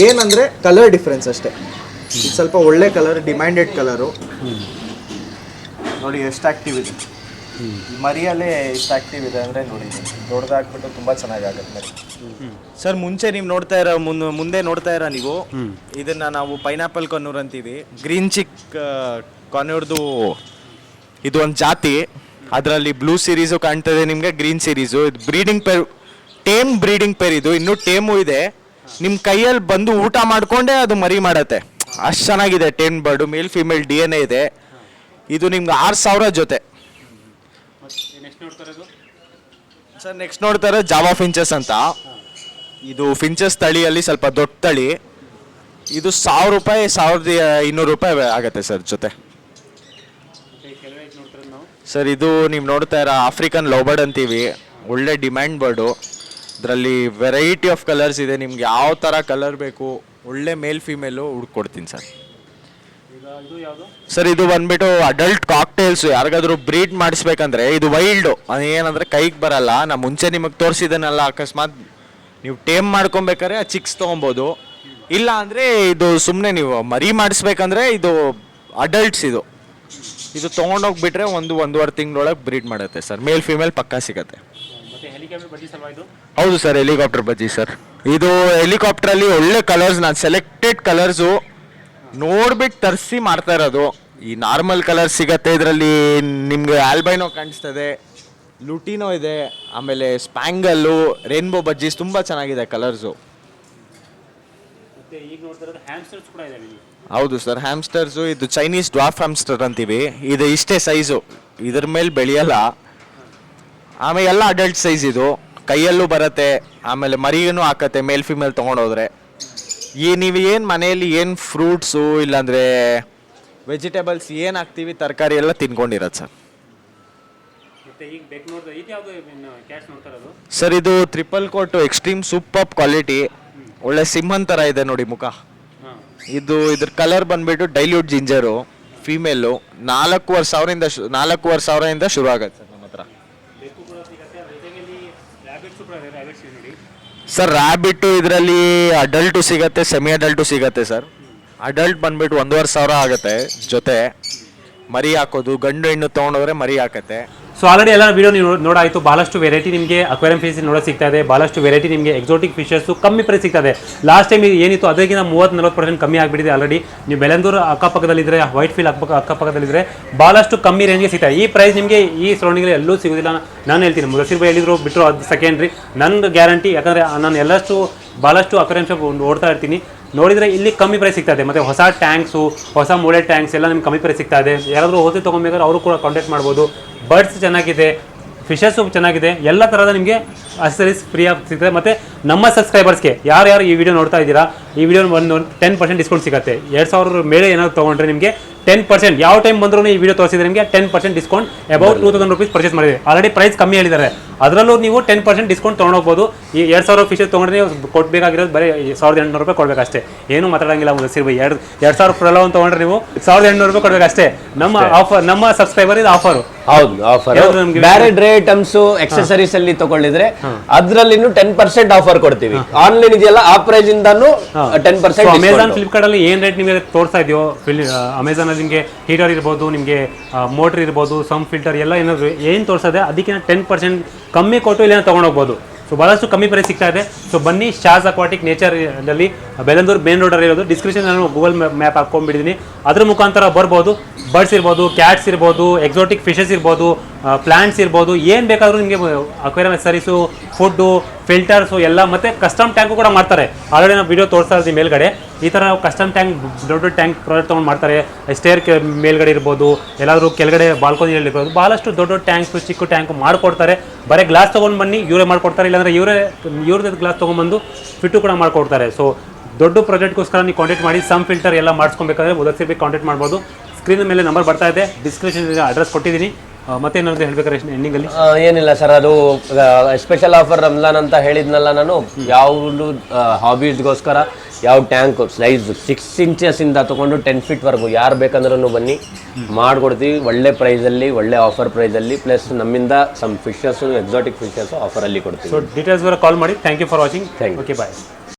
ಏನಂದರೆ ಕಲರ್ ಡಿಫ್ರೆನ್ಸ್ ಅಷ್ಟೇ. ಇದು ಸ್ವಲ್ಪ ಒಳ್ಳೆ ಕಲರ್, ಡಿಮ್ಯಾಂಡೆಡ್ ಕಲರು. ನೋಡಿ ಎಷ್ಟು ಆ್ಯಕ್ಟಿವ್ ಇದೆ ಮರಿಯಲ್ಲೇ. ಎಷ್ಟು ಆ್ಯಕ್ಟಿವ್ ಇದೆ ಅಂದರೆ ನೋಡಿ, ದೊಡ್ಡದಾಗ್ಬಿಟ್ಟು ತುಂಬ ಚೆನ್ನಾಗಾಗುತ್ತೆ ಮರಿ. ಸರ್ ಮುಂಚೆ ನೀವು ನೋಡ್ತಾ ಇರೋ ಮುಂದೆ ನೋಡ್ತಾ ಇರೋ ನೀವು, ಇದನ್ನ ನಾವು ಪೈನಾಪಲ್ ಕನ್ನೂರ್ ಅಂತೀವಿ. ಗ್ರೀನ್ ಚಿಕ್ ಕನ್ನೂರ್ದು ಇದು ಒಂದು ಜಾತಿ. ಅದರಲ್ಲಿ ಬ್ಲೂ ಸೀರೀಸು ಕಾಣ್ತದೆ ನಿಮಗೆ, ಗ್ರೀನ್ ಸೀರೀಸು. ಇದು breeding pair, tame breeding pair. ಇದು ಇನ್ನೂ ಟೇಮು ಇದೆ. ನಿಮ್ಮ ಕೈಯಲ್ಲಿ ಬಂದು ಊಟ ಮಾಡಿಕೊಂಡೇ ಅದು ಮರಿ ಮಾಡುತ್ತೆ. ಅಷ್ಟು ಚೆನ್ನಾಗಿದೆ ಟೇಮ್ ಬರ್ಡು. ಮೇಲ್ ಫಿಮೇಲ್ DNA ಇದೆ. ಇದು ನಿಮ್ಗೆ 6,000 ಜೊತೆ. ಸರ್ ನೆಕ್ಸ್ಟ್ ನೋಡ್ತಾರೆ ಜಾವಾ ಫಿಂಚಸ್ ಅಂತ. ಇದು ಫಿಂಚಸ್ ತಳಿಯಲ್ಲಿ ಸ್ವಲ್ಪ ದೊಡ್ಡ ತಳಿ. ಇದು 1,000 ರೂಪಾಯಿ 1,200 ರೂಪಾಯಿ ಆಗುತ್ತೆ ಸರ್ ಜೊತೆ. ಸರ್ ಇದು ನೀವು ನೋಡ್ತಾ ಇರೋ ಆಫ್ರಿಕನ್ ಲವ್ ಬರ್ಡ್ ಅಂತೀವಿ, ಒಳ್ಳೆ ಡಿಮ್ಯಾಂಡ್ ಬರ್ಡು. ಇದರಲ್ಲಿ ವೆರೈಟಿ ಆಫ್ ಕಲರ್ಸ್ ಇದೆ, ನಿಮ್ಗೆ ಯಾವ ಥರ ಕಲರ್ ಬೇಕು ಒಳ್ಳೆ ಮೇಲ್ ಫೀಮೇಲು ಹುಡ್ಕೊಡ್ತೀನಿ ಸರ್. ಸರ್ ಇದು ಬಂದ್ಬಿಟ್ಟು ಅಡಲ್ಟ್ ಕಾಕ್ಟೇಲ್ಸು. ಯಾರಿಗಾದ್ರೂ ಬ್ರೀಡ್ ಮಾಡಿಸ್ಬೇಕಂದ್ರೆ ಇದು ವೈಲ್ಡು, ಏನಂದರೆ ಕೈಗೆ ಬರಲ್ಲ. ನಾ ಮುಂಚೆ ನಿಮಗೆ ತೋರಿಸಿದನಲ್ಲ, ಅಕಸ್ಮಾತ್ ನೀವು ಟೇಮ್ ಮಾಡ್ಕೊಬೇಕಾದ್ರೆ ಆ ಚಿಕ್ಸ್ ತೊಗೊಬೋದು. ಇಲ್ಲ ಅಂದರೆ ಇದು ಸುಮ್ಮನೆ ನೀವು ಮರಿ ಮಾಡಿಸ್ಬೇಕಂದ್ರೆ ಇದು ಅಡಲ್ಟ್ಸ್. ಇದು ತೊಗೊಂಡೋಗ್ಬಿಟ್ರೆ 1-1.5 ತಿಂಗಳೊಳಗೆ ಬ್ರೀಡ್ ಮಾಡುತ್ತೆ ಸರ್. ಮೇಲ್ ಫಿಮೇಲ್ ಪಕ್ಕಾ ಸಿಗುತ್ತೆ. ಹೌದು ಸರ್, ಹೆಲಿಕಾಪ್ಟರ್ ಬಜ್ಜಿ ಸರ್. ಇದು ಹೆಲಿಕಾಪ್ಟ್ರಲ್ಲಿ ಒಳ್ಳೆ ಕಲರ್ಸ್, ನಾನು ಸೆಲೆಕ್ಟೆಡ್ ಕಲರ್ಸು ನೋಡ್ಬಿಟ್ಟು ತರಿಸಿ ಮಾಡ್ತಾ ಇರೋದು. ಈ ನಾರ್ಮಲ್ ಕಲರ್ ಸಿಗತ್ತೆ, ಇದರಲ್ಲಿ ನಿಮಗೆ ಆಲ್ಬೈನೋ ಕಾಣಿಸ್ತದೆ, ಲುಟಿನೋ ಇದೆ, ಆಮೇಲೆ ಸ್ಪ್ಯಾಂಗಲ್ಲು, ರೇನ್ಬೋ ಬಜ್ಜೀಸ್ ತುಂಬ ಚೆನ್ನಾಗಿದೆ ಕಲರ್ಸು. ಹೌದು ಸರ್, ಹ್ಯಾಮ್ಸ್ಟರ್ಸು. ಇದು ಚೈನೀಸ್ ಡ್ವಾರ್ಫ್ ಹ್ಯಾಮ್ಸ್ಟರ್ ಅಂತೀವಿ. ಇದು ಇಷ್ಟೇ ಸೈಜು, ಇದ್ರ ಮೇಲೆ ಬೆಳೆಯಲ್ಲ. ಆಮೇಲೆ ಎಲ್ಲ ಅಡಲ್ಟ್ ಸೈಜ್. ಇದು ಕೈಯಲ್ಲೂ ಬರುತ್ತೆ, ಆಮೇಲೆ ಮರಿಗೂ ಹಾಕತ್ತೆ ಮೇಲ್ ಫಿಮೇಲ್ ತೊಗೊಂಡೋದ್ರೆ. ನೀವು ಏನು ಮನೆಯಲ್ಲಿ ಏನು ಫ್ರೂಟ್ಸು ಇಲ್ಲಾಂದರೆ ವೆಜಿಟೇಬಲ್ಸ್ ಏನು ಹಾಕ್ತೀವಿ, ತರಕಾರಿ ಎಲ್ಲ ತಿನ್ಕೊಂಡಿರತ್ತೆ ಸರ್. ಸರ್ ಇದು triple coat extreme super quality, ಒಳ್ಳೆ ಸಿಂಹನ್ ಥರ ಇದೆ ನೋಡಿ ಮುಖ. ಇದ್ರ ಕಲರ್ ಬಂದ್ಬಿಟ್ಟು ಡೈಲ್ಯೂಟ್ ಜಿಂಜರು, ಫೀಮೇಲು. 4,500 ಶುರು ಆಗುತ್ತೆ ಸರ್ ನಮ್ಮ ಹತ್ರ. ಸರ್ ರ್ಯಾಬಿಟ್ಟು ಇದರಲ್ಲಿ ಅಡಲ್ಟು ಸಿಗತ್ತೆ, ಸೆಮಿ ಅಡಲ್ಟು ಸಿಗತ್ತೆ ಸರ್. ಅಡಲ್ಟ್ ಬಂದ್ಬಿಟ್ಟು 1,500 ಆಗುತ್ತೆ ಜೊತೆ. ಮರಿ ಹಾಕೋದು, ಗಂಡು ಹೆಣ್ಣು ತೊಗೊಂಡೋದ್ರೆ ಮರಿ ಹಾಕತ್ತೆ. ಸೊ ಆಲ್ರೆಡಿ ಎಲ್ಲ ವಿಡಿಯೋ ನೀವು ನೋಡಾಯಿತು. ಭಾಳಷ್ಟು ವೆರೈಟಿ ನಿಮಗೆ ಅಕ್ವೇರಿಯಂ ಫಿಶ್ ನೋಡೋಕೆ ಸಿಗ್ತಾ ಇದೆ. ಭಾಳಷ್ಟು ವೆರೈಟಿ ನಿಮಗೆ ಎಕ್ಸೋಟಿಕ್ ಫಿಶಸ್ಸು ಕಮ್ಮಿ ಪ್ರೈಸ್ ಸಿಗ್ತಾ ಇದೆ. ಲಾಸ್ಟ್ ಟೈಮ್ ಏನಿತ್ತು ಅದಕ್ಕಿಂತ 30-40% ಕಮ್ಮಿ ಆಗಿಬಿಟ್ಟಿದೆ ಆಲ್ರೆಡಿ. ನೀವು ಬೆಳಂದೂರು ಅಕ್ಕಪಕ್ಕದಲ್ಲಿದ್ದರೆ, ವೈಟ್ ಫೀಲ್ಡ್ ಅಕ್ಕಪಕ್ಕದಲ್ಲಿದ್ದರೆ ಭಾಳಷ್ಟು ಕಮ್ಮಿ ರೇಂಜ್ಗೆ ಸಿಗ್ತಾ ಇದೆ. ಈ ಪ್ರೈಸ್ ನಿಮಗೆ ಈ ಸರೌಂಡಿಂಗಲ್ಲಿ ಎಲ್ಲೂ ಸಿಗೋದಿಲ್ಲ. ನಾನು ಹೇಳ್ತೀನಿ, ಮುದಸಿರ್ ಬೈ ಹೇಳಿದ್ರು ಬಿಟ್ಟರು ಅದು ಸೆಕೆಂಡ್ರಿ, ನನ್ನ ಗ್ಯಾರಂಟಿ. ಯಾಕಂದರೆ ನಾನು ಭಾಳಷ್ಟು ಅಕ್ವೇರಿಯಂ ಶಾಪ್ ಓಡ್ತಾ ಇರ್ತೀನಿ, ನೋಡಿದರೆ ಇಲ್ಲಿ ಕಮ್ಮಿ ಪ್ರೈಸ್ ಸಿಗ್ತಾ ಇದೆ. ಮತ್ತು ಹೊಸ ಟ್ಯಾಂಕ್ಸು, ಹೊಸ ಮೋಡೆಲ್ ಟ್ಯಾಂಕ್ಸ್ ಎಲ್ಲ ನಿಮ್ಗೆ ಕಮ್ಮಿ ಪ್ರೈಸ್ ಸಿಗ್ತಾ ಇದೆ. ಯಾರಾದರೂ ಹೋಗಿ ತೊಗೊಬೇಕಾದ್ರೆ ಅವರು ಕೂಡ ಕಾಂಟ್ಯಾಕ್ಟ್ ಮಾಡ್ಬೋದು. ಬರ್ಡ್ಸ್ ಚೆನ್ನಾಗಿದೆ, ಫಿಶಸ್ಸು ಚೆನ್ನಾಗಿದೆ, ಎಲ್ಲ ಥರದ ನಿಮಗೆ ಅಕ್ಸೆಸರೀಸ್ ಫ್ರೀಯಾಗಿ ಸಿಗ್ತದೆ. ಮತ್ತು ನಮ್ಮ ಸಬ್ಸ್ಕ್ರೈಬರ್ಸ್ಗೆ ಯಾರು ಈ ವಿಡಿಯೋ ನೋಡ್ತಾ ಇದ್ದೀರಾ, ಈ ವಿಡಿಯೋ ಒಂದು 10% ಡಿಸ್ಕೌಂಟ್ ಸಿಗುತ್ತೆ. 2,000 ಮೇಲೆ ಏನಾದ್ರು ತೊಗೊಂಡ್ರೆ ನಿಮಗೆ 10%, ಯಾವ ಟೈಮ್ ಬಂದರೂ ಈ ವಿಡಿಯೋ ತೋರಿಸಿದ್ರೆ ನಿಮಗೆ 10% ಡಿಸ್ಕೌಂಟ್. ಅಬೌಟ್ 2,000 ರೂಪೀಸ್ ಪರ್ಚೇಸ್ ಮಾಡಿದೆ. ಆಲ್ರೆಡಿ ಪ್ರೈಸ್ ಕಮ್ಮಿ ಹೇಳಿದ್ದಾರೆ, ಅದರಲ್ಲೂ ನೀವು 10% ಡಿಸ್ಕೌಂಟ್ ತೊಗೊಂಡೋಗ್ಬೋದು. ಈ 2,000 ಫಿಶಸ್ ತೊಗೊಂಡ್ರೆ ನೀವು ಕೊಡಬೇಕಾಗಿರೋದು ಬರೀ 1,800 ರೂಪಾಯಿ ಕೊಡಬೇಕಷ್ಟೇ. ಏನು ಮಾತಾಡೋಂಗಿಲ್ಲ. ಮುದಸಿರ್ ಬೈ 2,000 ಪ್ರಲೋನ್ ತೊಗೊಂಡ್ರೆ ನೀವು 1,800 ರೂಪಾಯಿ ಕೊಡಬೇಕಷ್ಟೇ. ನಮ್ಮ ಆಫರ್, ನಮ್ಮ ಸಬ್ಸ್ಕ್ರೈಬರ್ ಇದು ಆಫರು. ಹೌದು, ಆಫರ್. ಬೇರೆ ಡ್ರೇ ಐಟಮ್ಸ್ ಎಕ್ಸೆಸರೀಸ್ ಅಲ್ಲಿ ತಗೊಳ್ಳಿದ್ರೆ ಅದರಲ್ಲಿ 10% ಆಫರ್ ಕೊಡ್ತೀವಿ. ಆನ್ಲೈನ್ ಇದೆಯಲ್ಲ, ಆ ಪ್ರೈಸ್ ಇಂದಾನು 10%. ಅಮೆಝಾನ್, ಫ್ಲಿಪ್ಕಾರ್ಟ್ ಅಲ್ಲಿ ಏನ್ ರೇಟ್ ನಿಮಗೆ ತೋರಿಸ್ತಾ ಇದೆಯೋ, ಅಮೆಝಾನ್ ಅಲ್ಲಿ ನಿಮಗೆ ಹೀಟರ್ ಇರ್ಬೋದು, ನಿಮಗೆ ಮೋಟರ್ ಇರ್ಬೋದು, ಸಮ್ ಫಿಲ್ಟರ್ ಎಲ್ಲ ಏನಾದ್ರು ಏನು ತೋರಿಸ್ತದೆ ಅದಕ್ಕಿಂತ 10% ಕಮ್ಮಿ ಕೊಟ್ಟು ಇಲ್ಲೇನೋ ತೊಗೊಂಡೋಗ್ಬೋದು. ಸೊ ಭಾಳಷ್ಟು ಕಮ್ಮಿ ಪ್ರೈಸ್ ಸಿಗ್ತಾ ಇದೆ. ಸೊ ಬನ್ನಿ, ಶಾಜ್ ಅಕ್ವಾಟಿಕ್ ನೇಚರಲ್ಲಿ ಬೆಳಂದೂರು ಮೇನ್ ರೋಡಲ್ಲಿ ಇರೋದು. ಡಿಸ್ಕ್ರಿಪ್ಷನ್ ನಾನು ಗೂಗಲ್ ಮ್ಯಾಪ್ ಹಾಕೊಂಡ್ಬಿಟ್ಟಿದ್ದೀನಿ, ಅದ್ರ ಮುಖಾಂತರ ಬರ್ಬೋದು. ಬರ್ಡ್ಸ್ ಇರ್ಬೋದು, ಕ್ಯಾಟ್ಸ್ ಇರ್ಬೋದು, ಎಕ್ಸೋಟಿಕ್ ಫಿಶಸ್ ಇರ್ಬೋದು, ಪ್ಲಾಂಟ್ಸ್ ಇರ್ಬೋದು, ಏನು ಬೇಕಾದರೂ ನಿಮಗೆ ಅಕ್ವೇರಿಯಂ ಎಕ್ಸಸರೀಸು, ಫುಡ್ಡು, ಫಿಲ್ಟರ್ಸು ಎಲ್ಲ. ಮತ್ತು ಕಸ್ಟಮ್ ಟ್ಯಾಂಕು ಕೂಡ ಮಾಡ್ತಾರೆ. ಆಲ್ರೆಡಿ ನಾವು ವಿಡಿಯೋ ತೋರಿಸ್ತಾ ಇದ್ದೀವಿ ಮೇಲ್ಗಡೆ. ಈ ಥರ ಕಸ್ಟಮ್ ಟ್ಯಾಂಕ್, ದೊಡ್ಡ ಟ್ಯಾಂಕ್ ಪ್ರಾಡಕ್ಟ್ ತೊಗೊಂಡು ಮಾಡ್ತಾರೆ. ಸ್ಟೇರ್ ಮೇಲ್ಗಡೆ ಇರ್ಬೋದು, ಎಲ್ಲಾದರೂ ಕೆಳಗಡೆ ಬಾಲ್ಕೋನಿಯಲ್ಲಿ ಇರ್ಬೋದು, ಭಾಳಷ್ಟು ದೊಡ್ಡ ಟ್ಯಾಂಕ್ಸು, ಚಿಕ್ಕ ಟ್ಯಾಂಕು ಮಾಡಿಕೊಡ್ತಾರೆ. ಬರೀ ಗ್ಲಾಸ್ ತೊಗೊಂಡು ಬನ್ನಿ, ಇವರೇ ಮಾಡಿಕೊಡ್ತಾರೆ. ಇಲ್ಲಾಂದರೆ ಇವ್ರದ್ದು ಗ್ಲಾಸ್ ತೊಗೊಂಡ್ಬಂದು ಫಿಟ್ಟು ಕೂಡ ಮಾಡಿಕೊಡ್ತಾರೆ. ಸೊ ದೊಡ್ಡ ಪ್ರಾಜೆಕ್ಟ್ಗೋಸ್ಕರ ನೀವು ಕಾಂಟ್ಯಾಕ್ಟ್ ಮಾಡಿ. ಸಮ್ ಫಿಲ್ಟರ್ ಎಲ್ಲ ಮಾಡಿಸ್ಕೊಬೇಕಾದ್ರೆ ಮುದಸಿರ್ ಬೈ ಕಾಂಟ್ಯಾಕ್ಟ್ ಮಾಡ್ಬೋದು. ಸ್ಕ್ರೀನ್ ಮೇಲೆ ನಂಬರ್ ಬರ್ತಾ ಇದೆ, ಡಿಸ್ಕ್ರಿಪ್ಷನ್ ಅಡ್ರೆಸ್ ಕೊಟ್ಟಿದ್ದೀನಿ. ಮತ್ತೇನಾದ್ರು ಹೇಳ್ಬೇಕಾದ್ರೆ ಎಂಡಿಂಗಲ್ಲಿ ಏನಿಲ್ಲ ಸರ್, ಅದು ಸ್ಪೆಷಲ್ ಆಫರ್ ರಂಜಾನ್ ಅಂತ ಹೇಳಿದ್ನಲ್ಲ ನಾನು. ಯಾವುದು ಹಾಬೀಸ್ಗೋಸ್ಕರ ಯಾವ ಟ್ಯಾಂಕ್ ಸೈಜ್ 6 ಇಂಚಸ್ಸಿಂದ ತೊಗೊಂಡು 10 ಫೀಟ್ವರೆಗೂ ಯಾರು ಬೇಕಂದ್ರೂ ಬನ್ನಿ, ಮಾಡಿಕೊಡ್ತೀವಿ. ಒಳ್ಳೆ ಪ್ರೈಸಲ್ಲಿ, ಒಳ್ಳೆ ಆಫರ್ ಪ್ರೈಸಲ್ಲಿ. ಪ್ಲಸ್ ನಮ್ಮಿಂದ ಸಮ್ ಫಿಶಸ್ಸು, ಎಕ್ಸಾಟಿಕ್ ಫಿಶಸ್ಸು ಆಫರಲ್ಲಿ ಕೊಡ್ತೀವಿ. ಸೊ ಡೀಟೇಲ್ಸ್ ಕಾಲ್ ಮಾಡಿ. Thank you for watching. Okay, bye.